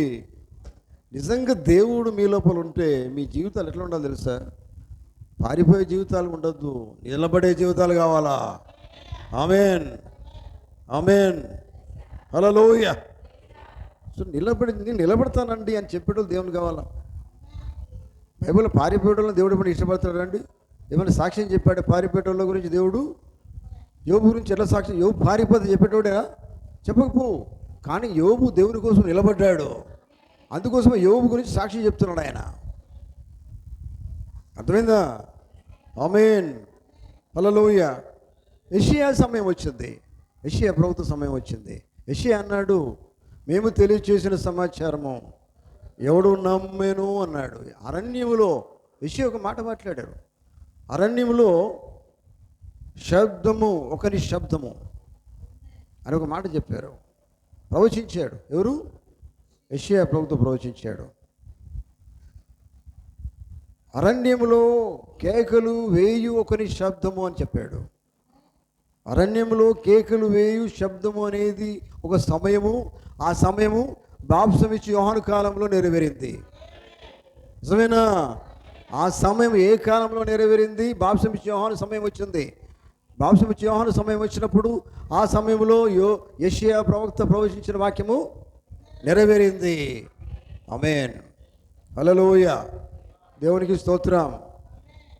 నిజంగా దేవుడు మీ లోపల ఉంటే మీ జీవితాలు ఎట్లా ఉండాలి తెలుసా? పారిపోయే జీవితాలు ఉండద్దు, నిలబడే జీవితాలు కావాలా. ఆమేన్. ఆమేన్. హల్లెలూయా. సో నేను నిలబడతానండి అని చెప్పేటోళ్ళు దేవుని కావాలా. బైబిల్లో పారిపోయేటోళ్ళని దేవుడు ఎప్పుడు ఇష్టపడతాడు అండి? ఏమైనా సాక్ష్యం చెప్పాడు పారిపోయేటోళ్ళ గురించి దేవుడు? యోబు గురించి ఎట్లా సాక్ష్యం? యోబు పారిపోతే చెప్పేటోడేనా? చెప్పకపో. కానీ యోబు దేవుని కోసం నిలబడ్డాడు, అందుకోసం యోబు గురించి సాక్ష్యం చెప్తున్నాడు ఆయన. అర్థమైందా? ఆమేన్. హల్లెలూయా. యెషయా సమయం వచ్చింది, యెషయా ప్రవక్త సమయం వచ్చింది. యెషయా అన్నాడు, మేము తెలియచేసిన సమాచారము ఎవడు నమ్మెను అన్నాడు. అరణ్యములో యెషయా ఒక మాట మాట్లాడారు. అరణ్యములో శబ్దము, ఒకరి శబ్దము అని ఒక మాట చెప్పారు. ప్రవచించాడు. ఎవరు? యెషయా ప్రవక్త ప్రవచించాడు. అరణ్యములో కేకలు వేయు ఒకరి శబ్దము అని చెప్పాడు. అరణ్యంలో కేకలు వేయు శబ్దము అనేది ఒక సమయము. ఆ సమయము బాప్తిసమిచ్చు యోహాను కాలంలో నెరవేరింది. నిజమేనా? ఆ సమయం ఏ కాలంలో నెరవేరింది? బాప్తిసమిచ్చు యోహాను సమయం వచ్చింది. బాప్తిసమిచ్చు యోహాను సమయం వచ్చినప్పుడు ఆ సమయంలో యెషయా ప్రవక్త ప్రవచించిన వాక్యము నెరవేరింది. ఆమేన్. హల్లెలూయా. దేవునికి స్తోత్రం.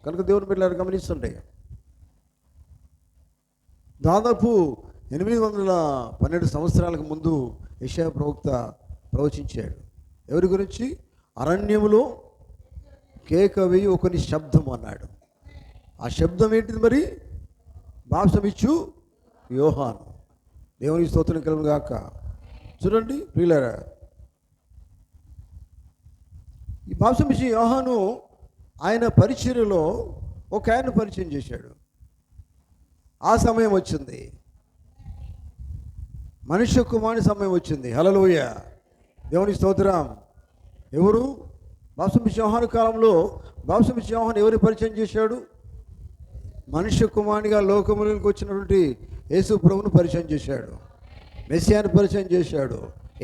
కనుక దేవుని బిడ్డలారా గమనిస్తుండే, దాదాపు 812 సంవత్సరాలకు ముందు యెషయా ప్రవక్త ప్రవచించాడు. ఎవరి గురించి? అరణ్యములో కేక వేయి ఒకని శబ్దం అన్నాడు. ఆ శబ్దం ఏంటిది మరి? బాప్తిసమిచ్చు యోహాను. దేవునికి స్తోత్రం కలుగును గాక. చూడండి ప్రియులారా, ఈ బాప్తిసమిచ్చు యోహాను ఆయన పరిచర్యలో ఒక ఆయన పరిచయం చేశాడు. ఆ సమయం వచ్చింది, మనుష్య కుమారుని సమయం వచ్చింది. హల్లెలూయా. దేవునికి స్తోత్రం. ఎవరు? బాప్తిసమిచ్చు యోహాను కాలంలో బాప్తిసమిచ్చు యోహాను ఎవరు పరిచయం చేశాడు? మనుష్య కుమారునిగా లోకములోకి వచ్చినటువంటి యేసు ప్రభువును పరిచయం చేశాడు. మెస్సియాను పరిచయం చేశాడు.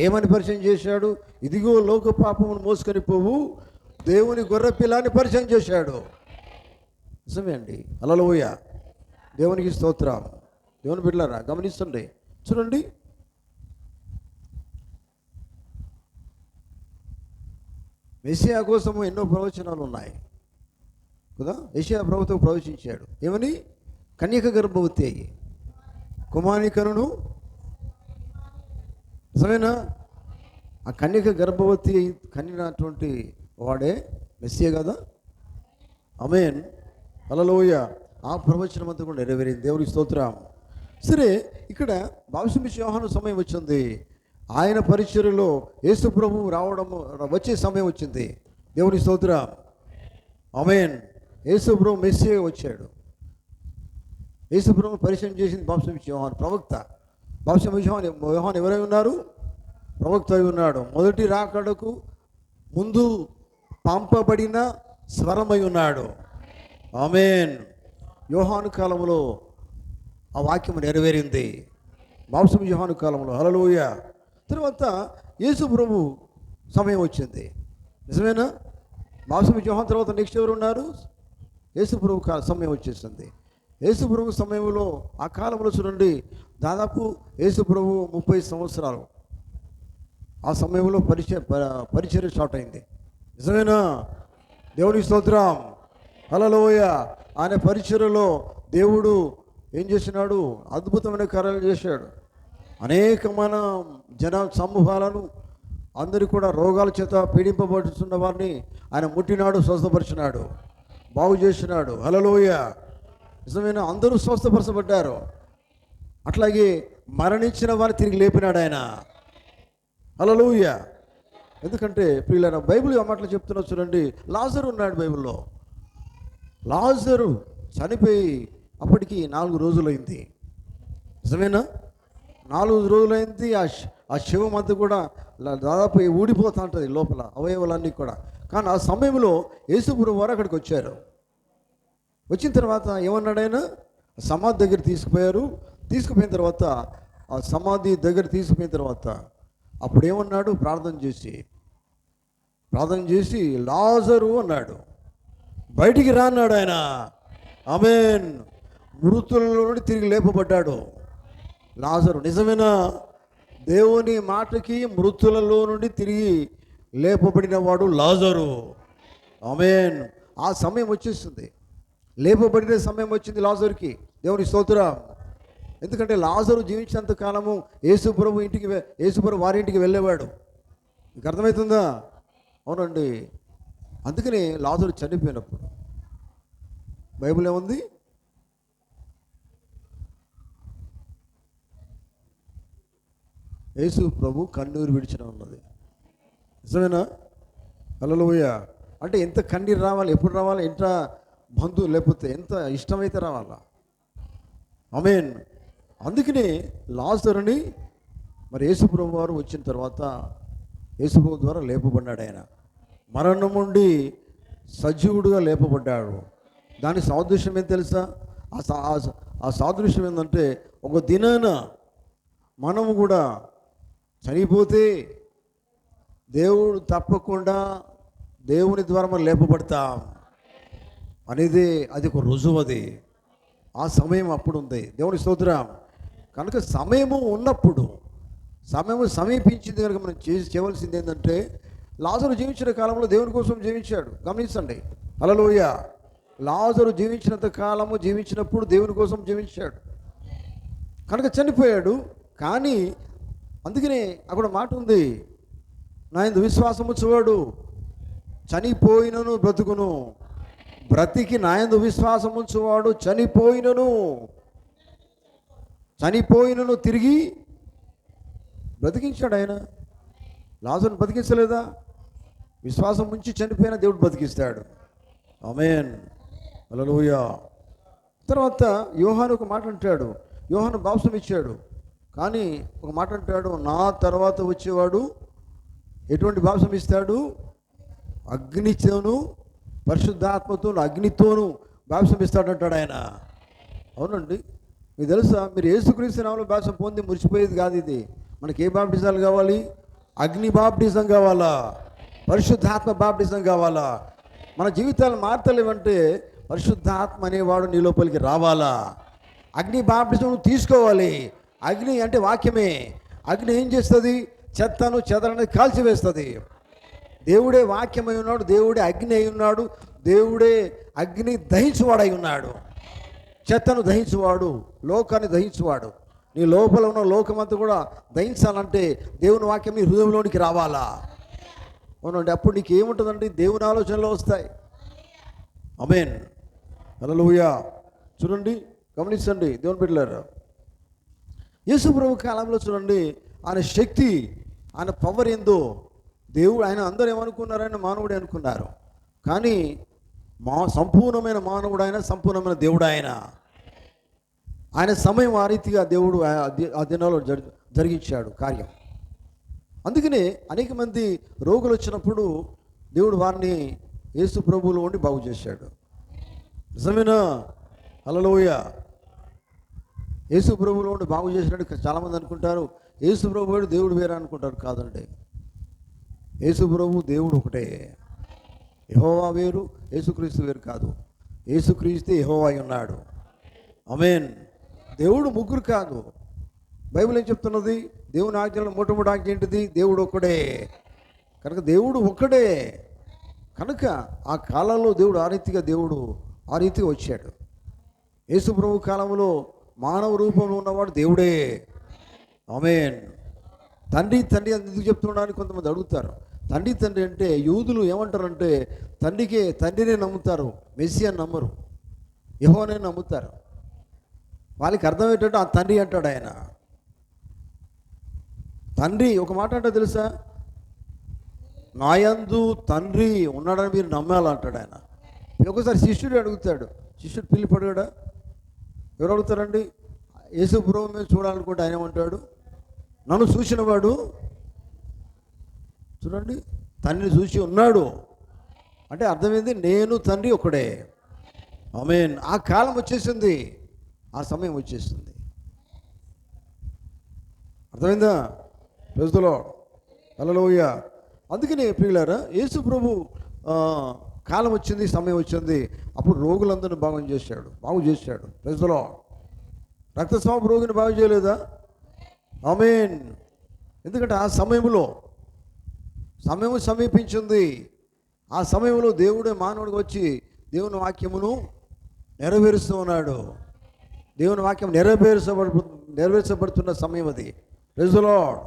ఏమని పరిచయం చేశాడు? ఇదిగో లోక పాపమును మోసుకొని పోవు దేవుని గొర్రె పిల్లాన్ని పరిచయం చేశాడు. నిజమే అండి. హల్లెలూయా. దేవునికి స్తోత్రం. దేవుని బిడ్డలారా గమనిస్తుండే, చూడండి, మెస్సియా కోసము ఎన్నో ప్రవచనాలు ఉన్నాయి కదా. యెషయా ప్రవక్త ప్రవచించాడు. ఏమని? కన్యక గర్భవతి అయ్యి కుమారుని కనును. నిజమేనా? ఆ కన్యక గర్భవతి కనినటువంటి వాడే మెస్సియా కదా. ఆమేన్. హల్లెలూయా. ఆ ప్రవచనం అంతా కూడా నెరవేరింది. దేవునికి స్తోత్రం. సరే, ఇక్కడ బాప్తిసమిచ్చు యోహాను సమయం వచ్చింది. ఆయన పరిచర్యలో యేసు ప్రభువు వచ్చే సమయం వచ్చింది. దేవునికి స్తోత్రం. ఆమేన్. యేసు ప్రభు మెస్సియా వచ్చాడు. యేసు ప్రభు పరిచయం చేసింది బాప్తిసమిచ్చు యోహాను ప్రవక్త. బాప్తిసమిచ్చు యోహాను ఎవరై ఉన్నారు? ప్రవక్త అయి ఉన్నాడు. మొదటి రాకడకు ముందు పంపబడిన స్వరమై ఉన్నాడు. ఆమేన్. యోహాను కాలంలో ఆ వాక్యం నెరవేరింది. బాప్తిసమిచ్చు యోహాను కాలంలో. హల్లెలూయా. తర్వాత యేసు ప్రభు సమయం వచ్చింది. నిజమేనా? బాప్తిసమిచ్చు యోహాను తర్వాత నెక్స్ట్ ఎవరు ఉన్నారు? యేసు ప్రభు సమయం వచ్చేసింది. యేసు ప్రభు సమయంలో ఆ కాలంలో చూడండి, దాదాపు యేసు ప్రభు 30 సంవత్సరాలు ఆ సమయంలో పరిచర్య స్టార్ట్ అయింది. నిజమేనా? దేవునికి స్తోత్రం. హల్లెలూయా. ఆయన పరిచర్యలో దేవుడు ఏం చేసినాడు? అద్భుతమైన కార్యాలు చేశాడు. అనేకమైన జన సమూహాలను అందరూ కూడా రోగాల చేత పీడింపబడుతున్న వారిని ఆయన ముట్టినాడు, స్వస్థపరిచినాడు, బాగు చేసినాడు. హల్లెలూయా. నిజమైన అందరూ స్వస్థపరచబడ్డారు. అట్లాగే మరణించిన వారిని తిరిగి లేపినాడు ఆయన. హల్లెలూయా. ఎందుకంటే ప్రియులైన బైబిల్ ఆ మాటలు చెప్తున్నా చూడండి. లాజరు ఉన్నాడు బైబిల్లో. లాజరు చనిపోయి అప్పటికి 4 రోజులైంది. నిజమేనా? 4 రోజులైంది. ఆ శవం అంతా కూడా దాదాపు ఊడిపోతూ ఉంటుంది లోపల అవయవాలన్నీ కూడా. కానీ ఆ సమయంలో యేసుప్రభువు వారు అక్కడికి వచ్చారు. వచ్చిన తర్వాత ఏమన్నాడు ఆయన? సమాధి దగ్గర తీసుకుపోయారు. తీసుకుపోయిన తర్వాత ఆ సమాధి దగ్గర తీసుకుపోయిన తర్వాత అప్పుడు ఏమన్నాడు? ప్రార్థన చేసి లాజరు అన్నాడు. బయటికి రా అన్నాడు ఆయన. ఆమేన్. మృతులలో నుండి తిరిగి లేపబడ్డాడు లాజరు. నిజమేనా? దేవుని మాటకి మృతులలో నుండి తిరిగి లేపబడిన వాడు లాజరు. ఆమేన్. ఆ సమయం వచ్చేస్తుంది, లేపబడిన సమయం వచ్చింది లాజరుకి. దేవుని స్తోత్రం. ఎందుకంటే లాజరు జీవించినంత కాలము యేసుప్రభు వారి ఇంటికి వెళ్ళేవాడు. మీకు అర్థమవుతుందా? అవునండి. అందుకని లాజరు చనిపోయినప్పుడు బైబిల్ ఏముంది? యేసు ప్రభు కన్నీరు విడిచిన ఉన్నది. నిజమేనా? హల్లెలూయా. అంటే ఎంత కన్నీరు రావాలి, ఎప్పుడు రావాలి? ఎంత బంధువు లేకపోతే ఎంత ఇష్టమైతే రావాలా? ఆమేన్. అందుకనే లాజరుని మరి యేసుప్రభు వారు వచ్చిన తర్వాత యేసుప్రభు ద్వారా లేపబడ్డాడు. ఆయన మరణం నుండి సజీవుడుగా లేపబడ్డాడు. దాని సాదృశ్యం ఏం తెలుసా? ఆ సాదృశ్యం ఏంటంటే, ఒక దినాన మనము కూడా చనిపోతే దేవుడు తప్పకుండా దేవుని ద్వారా మనం లేపబడతాం అనేది అది ఒక రుజువు. అది ఆ సమయం అప్పుడు ఉంది. దేవుని స్తోత్రం. కనుక సమయము ఉన్నప్పుడు, సమయము సమీపించింది కనుక మనం చేయవలసింది ఏంటంటే, లాజరు జీవించిన కాలంలో దేవుని కోసం జీవించాడు. గమనించండి. హల్లెలూయా. లాజరు జీవించినంత కాలము జీవించినప్పుడు దేవుని కోసం జీవించాడు కనుక చనిపోయాడు. కానీ అందుకనే అక్కడ మాట ఉంది, నా యందు విశ్వాసము చూడు చనిపోయినను బ్రతుకును, బ్రతికి నా యందు విశ్వాసము చూవాడు చనిపోయినను తిరిగి బ్రతికించాడు. ఆయన లాజరును బతికించలేదా? విశ్వాసం ఉంచి చనిపోయిన దేవుడు బతికిస్తాడు. ఆమేన్. హల్లెలూయా. తర్వాత యోహాను ఒక మాట అంటాడు. యోహాను బాప్తిసం ఇచ్చాడు, కానీ ఒక మాట అంటాడు, నా తర్వాత వచ్చేవాడు ఎటువంటి బాప్తిసం ఇస్తాడు? అగ్నితోను పరిశుద్ధాత్మతోను అగ్నితోను బాప్తిసం ఇస్తాడంటాడు ఆయన. అవునండి. మీకు తెలుసా, మీరు యేసుక్రీస్తు నామములో బాప్తిసం పొంది మురిసిపోయేది కాదు ఇది. మనకి ఏ బాప్టిజాలు కావాలి? అగ్ని బాప్టిజం కావాలా? పరిశుద్ధాత్మ బాప్టిజం కావాలా? మన జీవితాలు మార్తలేవంటే పరిశుద్ధాత్మ అనేవాడు నీ లోపలికి రావాలా? అగ్ని బాప్టిజం తీసుకోవాలి. అగ్ని అంటే వాక్యమే. అగ్ని ఏం చేస్తుంది? చెత్తను చెదరని కాల్చివేస్తుంది. దేవుడే వాక్యమై ఉన్నాడు, దేవుడే అగ్ని అయి ఉన్నాడు, దేవుడే అగ్ని దహించువాడై ఉన్నాడు. చెత్తను దహించువాడు, లోకాన్ని దహించువాడు. నీ లోపల ఉన్న లోకమంతా కూడా దహించాలంటే దేవుని వాక్యం నీ హృదయంలోనికి రావాలా? అవునండి. అప్పుడు నీకు ఏముంటుందండి? దేవుని ఆలోచనలు వస్తాయి. ఆమేన్. హల్లెలూయా. చూడండి, గమనించండి దేవుని బిడ్డలారా. యేసు ప్రభు కాలంలో చూడండి, ఆయన శక్తి, ఆయన పవర్ ఏందో. దేవుడు ఆయన అందరూ ఏమనుకున్నారు? ఆయన మానవుడే అనుకున్నారు. కానీ సంపూర్ణమైన మానవుడు ఆయన, సంపూర్ణమైన దేవుడు ఆయన. ఆయన సమయం ఆ రీతిగా దేవుడు ఆ దినాల్లో జరిగించాడు కార్యం. అందుకనే అనేక మంది రోగులు వచ్చినప్పుడు దేవుడు వారిని యేసు ప్రభువులో ఉండి బాగు చేశాడు. నిజమేనా? హల్లెలూయా. యేసు ప్రభువులో ఉండి బాగు చేసినట్టు చాలామంది అనుకుంటారు, యేసు ప్రభువు దేవుడు వేరే అనుకుంటారు. కాదండి, యేసు ప్రభు దేవుడు ఒకటే. యెహోవా వేరు, యేసుక్రీస్తు వేరు కాదు. యేసుక్రీస్తు యెహోవా అయి ఉన్నాడు. ఆమేన్. దేవుడు ముగ్గురు కాదు. బైబిల్ ఏం చెప్తున్నది? దేవుని ఆజ్ఞలో మొట్టమొదటి ఆజ్ఞ ఏంటిది? దేవుడు ఒక్కడే. కనుక దేవుడు ఒక్కడే. కనుక ఆ కాలంలో దేవుడు ఆ రీతిగా వచ్చాడు. యేసు ప్రభు కాలంలో మానవ రూపంలో ఉన్నవాడు దేవుడే. ఆమేన్. తండ్రి తండ్రి అని ఎందుకు చెప్తున్నాడని కొంతమంది అడుగుతారు. తండ్రి అంటే యూదులు ఏమంటారంటే, తండ్రినే నమ్ముతారు, మెస్సియాని నమ్మరు, యెహోవానే నమ్ముతారు. వాళ్ళకి అర్థం ఏంటంటే ఆ తండ్రి అంటాడు ఆయన. తండ్రి ఒక మాట అంటే తెలుసా? నాయందు తండ్రి ఉన్నాడని మీరు నమ్మాలంటాడు ఆయన. ఒకసారి శిష్యుడు అడుగుతాడు. శిష్యుడు పిల్లి పడగాడా? ఎవరు అడుగుతారండి? యేసు ప్రభువు మీద చూడాలనుకుంటే ఆయన ఏమంటాడు? నన్ను చూసినవాడు, చూడండి, తండ్రిని చూసి ఉన్నాడు అంటే అర్థమైంది, నేను తండ్రి ఒకడే. ఆమేన్. ఆ కాలం వచ్చేసింది, ఆ సమయం వచ్చేసింది. అర్థమైందా? Praise the Lord. హల్లెలూయా. అందుకనే ప్రియులారా, యేసు ప్రభు కాలం వచ్చింది, సమయం వచ్చింది. అప్పుడు రోగులందరినీ బాగు చేశాడు. Praise the lord. రక్తస్రావ రోగిని బాగు చేయలేదా? ఆమేన్. ఎందుకంటే ఆ సమయంలో సమయం సమీపించింది. ఆ సమయంలో దేవుడే మానవుడికి వచ్చి దేవుని వాక్యమును నెరవేరుస్తూ ఉన్నాడు. దేవుని వాక్యం నెరవేర్చబడుతున్న సమయం అది. Praise the Lord.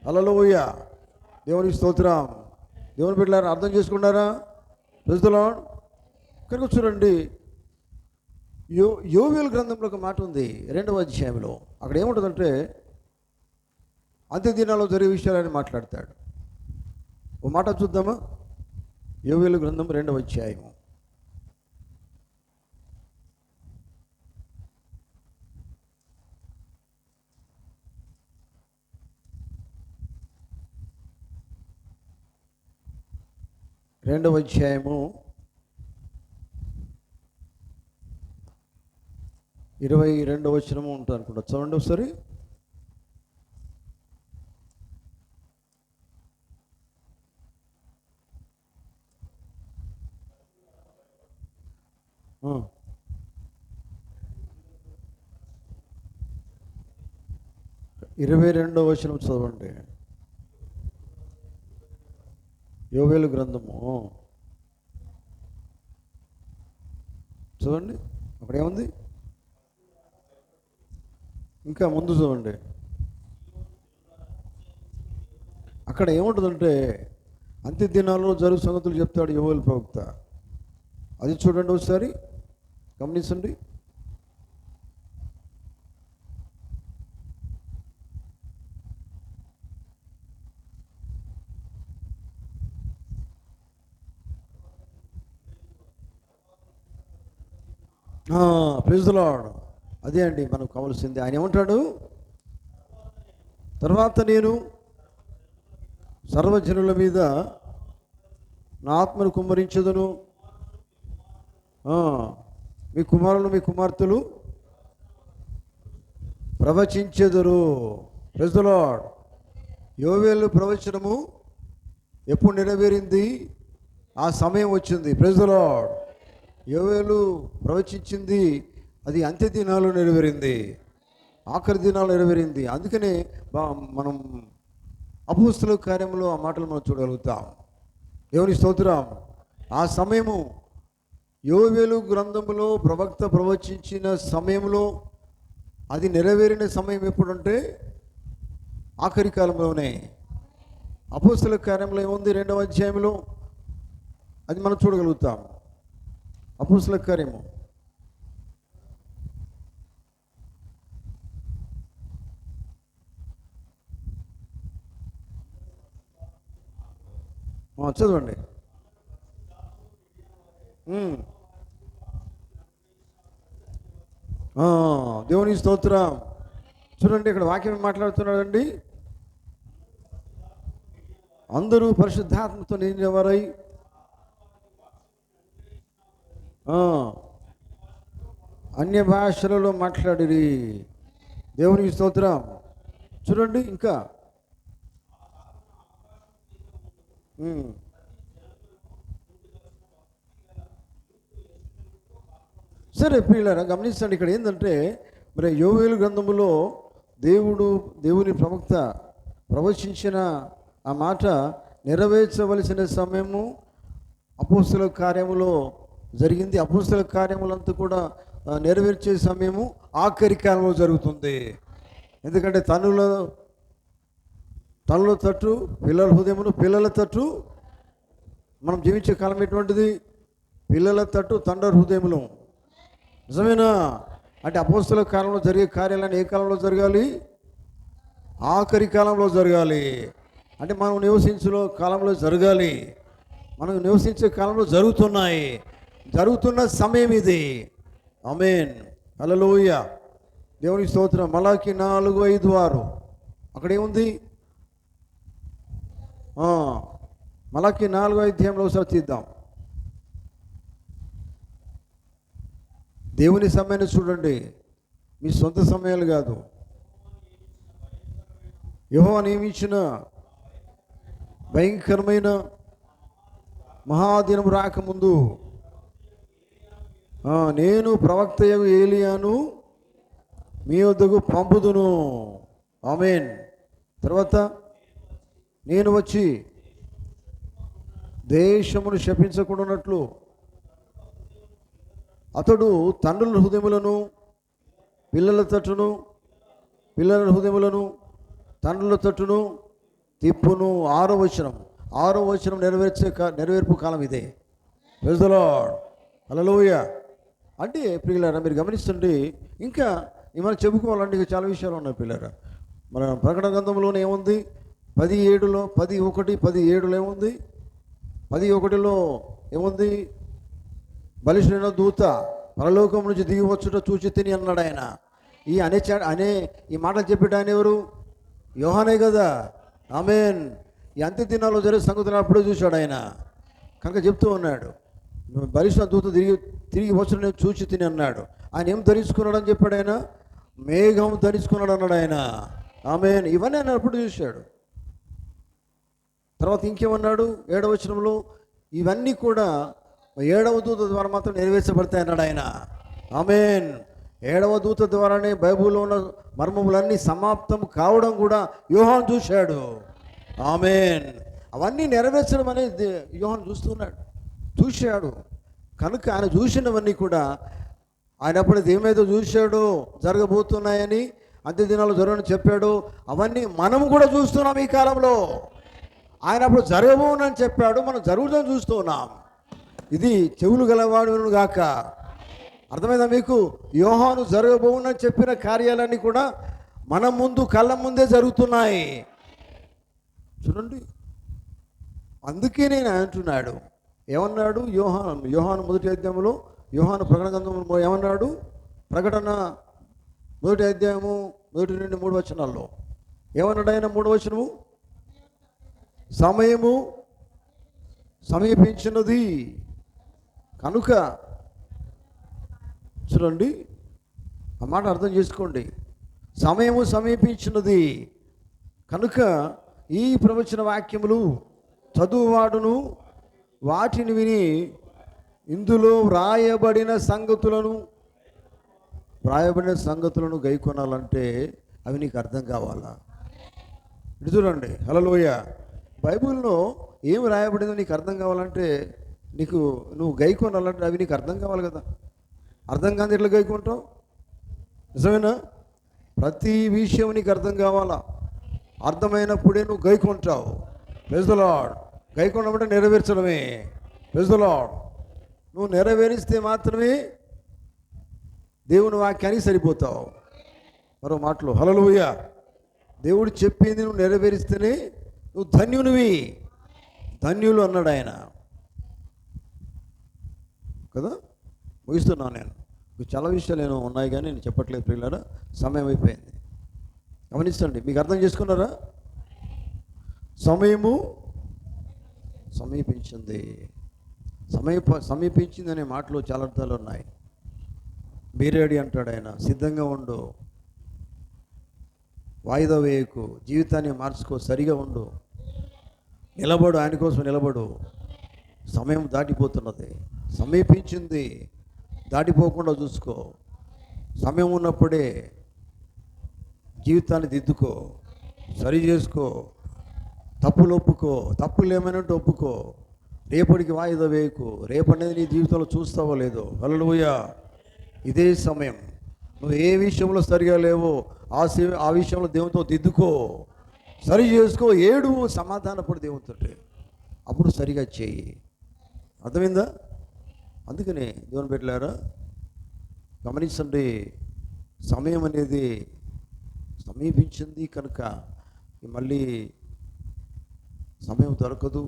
హల్లెలూయా. దేవునికి స్తోత్రం. దేవుని బిడ్డలారా, అర్థం చేసుకున్నారా? Praise the lord. కనుక చూడండి, యోవేలు గ్రంథంలో ఒక మాట ఉంది, 2వ అధ్యాయంలో. అక్కడ ఏముంటుందంటే, అంత్య దినాల్లో జరిగే విషయాలని మాట్లాడతాడు. ఓ మాట చూద్దామా? యోవేలు గ్రంథం 2వ అధ్యాయము. రెండవ అధ్యాయము 22వ వచనము ఉంటుంది అనుకుంటా. చదవండి ఒకసారి. ఆ. 22వ వచనం చదవండి. యోవేలు గ్రంథము చదవండి. అక్కడ ఏముంది? ఇంకా ముందు చూడండి. అక్కడ ఏముంటుందంటే అంత్య దినాల్లో జరుగు సంగతులు చెప్తాడు యోవేలు ప్రవక్త. అది చూడండి ఒకసారి, గమనించండి. Praise the lord. అదే అండి మనకు కావాల్సింది. ఆయన ఏమంటాడు? తర్వాత నేను సర్వజనుల మీద నా ఆత్మను కుమ్మరించదును, మీ కుమారులు మీ కుమార్తెలు ప్రవచించెదరు. Praise the Lord. యోవేలు ప్రవచనము ఎప్పుడు నెరవేరింది? ఆ సమయం వచ్చింది. Praise the Lord. యోవేలు ప్రవచించింది అది అంత్య దినాలు నెరవేరింది, ఆఖరి దినాలు నెరవేరింది. అందుకనే మనం అపోస్తల కార్యంలో ఆ మాటలు మనం చూడగలుగుతాం. దేవుని స్తోత్రం. ఆ సమయము యోవేలు గ్రంథములో ప్రవక్త ప్రవచించిన సమయంలో అది నెరవేరిన సమయం ఎప్పుడంటే ఆఖరి కాలంలోనే. అపోస్తల కార్యంలో ఏముంది? 2వ అధ్యాయంలో అది మనం చూడగలుగుతాం. అపోస్తల కార్యము చదవండి. దేవుని స్తోత్రం. చూడండి ఇక్కడ వాక్యం మాట్లాడుతున్నాడండి. అందరూ పరిశుద్ధాత్మతో నిండినవారై అన్య భాషలలో మాట్లాడిరి. దేవునికి స్తోత్రం. చూడండి ఇంకా సరే ప్రియులారా గమనించండి. ఇక్కడ ఏంటంటే మరి యోవేలు గ్రంథములో దేవుని ప్రవక్త ప్రవచించిన ఆ మాట నెరవేర్చవలసిన సమయము అపోస్తల కార్యములో జరిగింది. అపోస్తల కార్యములంతా కూడా నెరవేర్చే సమయము ఆఖరి కాలంలో జరుగుతుంది. ఎందుకంటే తనుల తట్టు పిల్లల హృదయమును, పిల్లల తట్టు మనం జీవించే కాలం ఎటువంటిది? పిల్లల తట్టు తండ్రి హృదయములు. నిజమేనా? అంటే అపోస్తల కాలంలో జరిగే కార్యాలను ఏ కాలంలో జరగాలి? ఆఖరి కాలంలో జరగాలి. అంటే మనం నివసించే కాలంలో జరగాలి. మనం నివసించే కాలంలో జరుగుతున్న సమయం ఇది. ఆమేన్. హల్లెలూయా. దేవుని స్తోత్రం. మలాకి 4:5-6 అక్కడ ఏముంది? మలాకి 4వ అధ్యాయంలో ఒకసారి తీద్దాం. దేవుని సమయాన్ని చూడండి, మీ సొంత సమయాలు కాదు. యెహోవా నియమించిన భయంకరమైన మహాదినం రాకముందు నేను ప్రవక్తయగు ఏలియాను మీ వద్దకు పంపుదును. ఆమేన్. తర్వాత నేను వచ్చి దేశమును శపించకుండానట్లు అతడు తండ్రుల హృదయములను పిల్లల తట్టును, పిల్లల హృదయములను తండ్రుల తట్టును తిప్పును. 6వ వచనం నెరవేర్పు కాలం ఇదే. Praise the Lord. హల్లెలూయా. అంటే ప్రియులారా మీరు గమనిస్తుంటే ఇంకా మనం చెప్పుకోవాలంటే ఇంకా చాలా విషయాలు ఉన్నాయి పిల్లరా. మన ప్రకటన గ్రంథంలోనే ఏముంది? 17లో 11:17 ఏముంది? 11లో ఏముంది? బలిష్ఠుడైన దూత పరలోకం నుంచి దిగి వచ్చుట చూచి తిని అన్నాడు ఆయన. ఈ మాటలు చెప్పేట ఆయన ఎవరు? యోహానే కదా. ఆమేన్. ఈ అంత్య దినాల్లో జరిగే సంగతులు అప్పుడే చూశాడు ఆయన. కనుక చెప్తూ ఉన్నాడు, బలిష్ఠ దూత తిరిగి వచ్చుట నేను చూచి తిని అన్నాడు. ఆయన ఏం ధరించుకున్నాడు అని చెప్పాడు ఆయన? మేఘం ధరించుకున్నాడు అన్నాడు ఆయన. ఆమేన్. ఇవన్నీ ఆయన అప్పుడు చూశాడు. తర్వాత ఇంకేమన్నాడు 7వ వచనంలో? ఇవన్నీ కూడా 7వ దూత ద్వారా మాత్రం నెరవేర్చబడతాయి అన్నాడు ఆయన. ఆమేన్. 7వ దూత ద్వారానే బైబిల్లో ఉన్న మర్మములన్నీ సమాప్తం కావడం కూడా యోహాను చూశాడు. ఆమేన్. అవన్నీ నెరవేర్చడం అనేది యోహాను చూశాడు. కనుక ఆయన చూసినవన్నీ కూడా ఆయన అప్పుడు ఏమైతే చూశాడో జరగబోతున్నాయని, అంత్య దినాలు జరగని చెప్పాడు, అవన్నీ మనము కూడా చూస్తున్నాం ఈ కాలంలో. ఆయన అప్పుడు జరగబోనని చెప్పాడు, మనం జరుగుతుందని చూస్తున్నాం. ఇది చెవులు గలవాడు గాక. అర్థమైందా మీకు? యోహాను జరగబోనని చెప్పిన కార్యాలన్నీ కూడా మన ముందు కళ్ళ ముందే జరుగుతున్నాయి. చూడండి, అందుకే నేను అంటున్నాడు. ఏమన్నాడు యోహాను మొదటి అధ్యాయంలో, యోహాను ప్రకటన గ్రంథంలో ఏమన్నాడు? ప్రకటన మొదటి అధ్యాయము 1 నుండి 3 వచనాల్లో ఏమన్నాడు ఆయన? 3వ వచనము, సమయము సమీపించినది కనుక. చూడండి, ఆ మాట అర్థం చేసుకోండి. సమయము సమీపించినది కనుక ఈ ప్రవచన వాక్యములు చదువువాడును వాటిని విని ఇందులో వ్రాయబడిన సంగతులను గైకొనాలంటే అవి నీకు అర్థం కావాలా? ఇటు చూడండి, హల్లెలూయా. బైబిల్లో ఏం రాయబడిందో నీకు అర్థం కావాలంటే, నువ్వు గైకొనాలంటే అవి నీకు అర్థం కావాలి కదా. అర్థం కాని ఎట్లా గైకుంటావు? నిజమేనా? ప్రతి విషయం నీకు అర్థం కావాలా. అర్థమైనప్పుడే నువ్వు గైకుంటావు. Praise the Lord. గైకొనమంటే నెరవేర్చడమే. Praise the Lord. నువ్వు నెరవేరిస్తే మాత్రమే దేవుని వాక్యానికి సరిపోతావు. మరో మాటలు, హల్లెలూయా. దేవుడు చెప్పింది నువ్వు నెరవేరిస్తేనే నువ్వు ధన్యులు అన్నాడు ఆయన కదా. ముగిస్తున్నాను నేను. చాలా విషయాలు ఉన్నాయి కానీ నేను చెప్పట్లేదు ప్రియులారా, సమయం అయిపోయింది. గమనించండి, మీకు అర్థం చేసుకున్నారా? సమయము సమీపించింది. సమీపించింది అనే మాటలో చాలా అర్థాలు ఉన్నాయి. బీరేడి అంటాడు ఆయన, సిద్ధంగా ఉండు, వాయిదా వేయకు, జీవితాన్ని మార్చుకో, సరిగా ఉండు, నిలబడు, ఆయన కోసం నిలబడు. సమయం దాటిపోతున్నది, సమీపించింది, దాటిపోకుండా చూసుకో. సమయం ఉన్నప్పుడే జీవితాన్ని దిద్దుకో, సరి చేసుకో, తప్పులు ఒప్పుకో, తప్పులు ఏమైనట్టు ఒప్పుకో. రేపటికి వాయిదా వేయకు. రేపనేది నీ జీవితంలో చూస్తావో లేదో. హల్లెలూయా. ఇదే సమయం. నువ్వు ఏ విషయంలో సరిగా లేవో ఆ విషయంలో దేవునితో దిద్దుకో, సరి చేసుకో, ఏడు, సమాధానపడి దేవునితో, అప్పుడు సరిగా చేయి. అర్థమైందా? అందుకనే దేవుని బిడ్డలారా గమనించండి, సమయం అనేది సమీపించింది కనుక మళ్ళీ సమయం దొరకదు.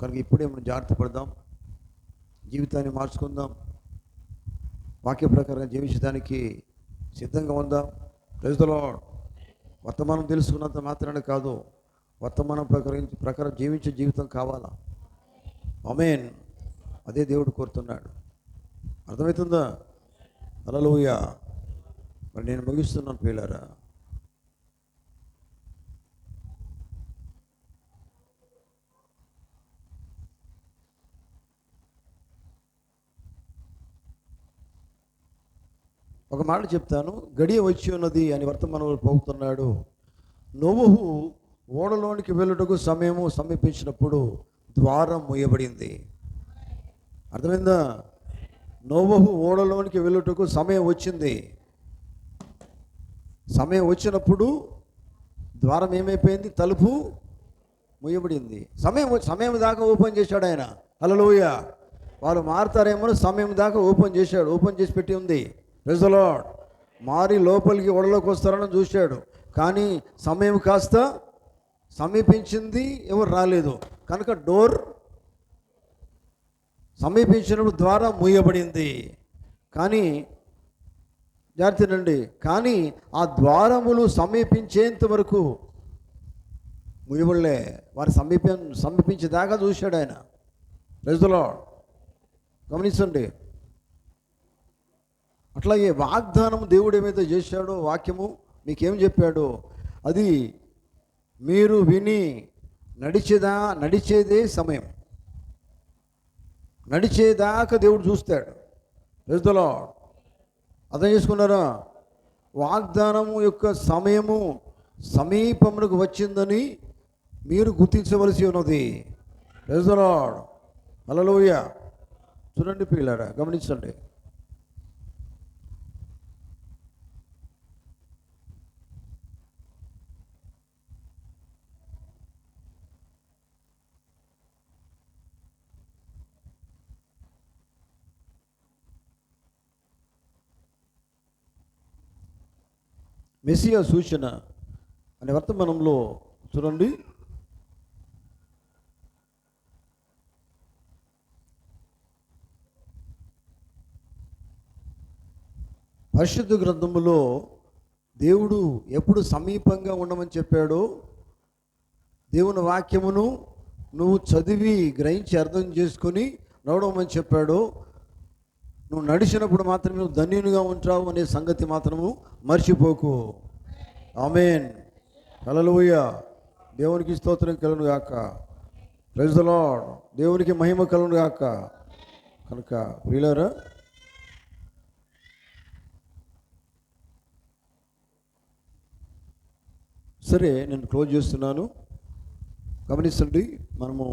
కనుక ఇప్పుడే మనం జాగ్రత్త పడదాం, జీవితాన్ని మార్చుకుందాం, వాక్య ప్రకారంగా జీవించడానికి సిద్ధంగా ఉందాం. Praise the lord. వర్తమానం తెలుసుకున్నంత మాత్రానే కాదు, వర్తమానం ప్రకారం జీవించే జీవితం కావాలా. ఆమేన్. అదే దేవుడు కోరుతున్నాడు. అర్థమవుతుందా? హల్లెలూయా. మరి నేను ముగిస్తున్నాను ప్రియులారా. ఒక మాట చెప్తాను. గడియ వచ్చి ఉన్నది అని వర్తమానంలో పోతున్నాడు. నోవహు ఓడలోనికి వెళ్ళుటకు సమయము సమీపించినప్పుడు ద్వారం మూయబడింది. అర్థమైందా? నోవహు ఓడలోనికి వెళ్ళుటకు సమయం వచ్చింది. సమయం వచ్చినప్పుడు ద్వారం ఏమైపోయింది? తలుపు మూయబడింది. సమయం దాకా ఓపెన్ చేశాడు ఆయన. హల్లెలూయా. వాళ్ళు మారుతారేమో సమయం దాకా ఓపెన్ చేశాడు, ఓపెన్ చేసి పెట్టి ఉంది. Praise the lord. మారి లోపలికి ఓడలోకి వస్తారని చూశాడు, కానీ సమయం కాస్త సమీపించింది, ఎవరు రాలేదు కనుక డోర్ సమీపించినప్పుడు ద్వారా మూయబడింది. కానీ జాగ్రత్తనండి, కానీ ఆ ద్వారములు సమీపించేంత వరకు మూయబడలే. వారు సమీపించేదాకా చూశాడు ఆయన. Praise the lord. గమనించండి. అట్లాగే వాగ్దానం దేవుడు ఏమైతే చేశాడో, వాక్యము మీకేం చెప్పాడో అది మీరు విని నడిచేదే సమయం. నడిచేదాకా దేవుడు చూస్తాడు. Praise the lord. అర్థం చేసుకున్నారా? వాగ్దానము యొక్క సమయము సమీపమునకు వచ్చిందని మీరు గుర్తించవలసి ఉన్నది. Praise the Lord. హల్లెలూయా. చూడండి పిల్లారా, గమనించండి. మెస్సియా సూచన అనే వర్తమానంలో చూడండి. పరిశుద్ధ గ్రంథములో దేవుడు ఎప్పుడు సమీపంగా ఉండమని చెప్పాడో, దేవుని వాక్యమును నువ్వు చదివి గ్రహించి అర్థం చేసుకొని నడవమని చెప్పాడో, నువ్వు నడిచినప్పుడు మాత్రమే నువ్వు ధన్యునిగా ఉంటావు అనే సంగతి మాత్రము మర్చిపోకు. ఆమేన్. హల్లెలూయా. దేవునికి స్తోత్రం కలుగును గాక. Praise the lord. దేవునికి మహిమ కలుగును గాక. కనుక ప్రియులారా, సరే నేను క్లోజ్ చేస్తున్నాను. గమనించండి, మనము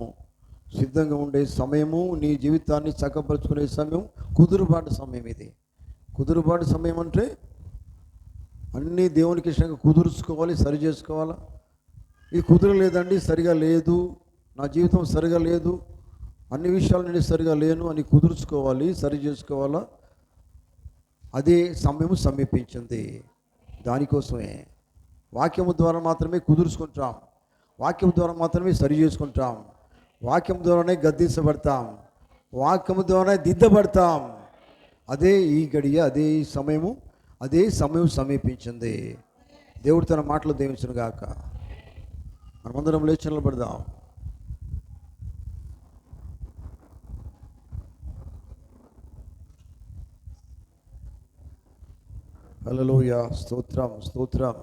సిద్ధంగా ఉండే సమయము, నీ జీవితాన్ని చక్కపరుచుకునే సమయం కుదురుబాటు సమయం. ఇది కుదురుబాటు సమయం అంటే అన్నీ దేవునికి ఇష్టంగా కుదుర్చుకోవాలి, సరి చేసుకోవాలా. ఇది కుదరలేదండి, సరిగా లేదు, నా జీవితం సరిగా లేదు, అన్ని విషయాలు నేను సరిగా లేను అని కుదుర్చుకోవాలి, సరి చేసుకోవాలా. అదే సమయం సమీపించింది. దానికోసమే వాక్యము ద్వారా మాత్రమే కుదుర్చుకుంటాం, వాక్యం ద్వారా మాత్రమే సరి చేసుకుంటాం, వాక్యం ద్వారానే గద్దించబడతాం, వాక్యము ద్వారానే దిద్దబడతాం. అదే ఈ గడియ, అదే ఈ సమయము, అదే సమయం సమీపించింది. దేవుడు తన మాటలు దీవించును గాక. మనమందరం లేచి నిలబడదాం. హల్లెలూయా. స్తోత్రం, స్తోత్రం.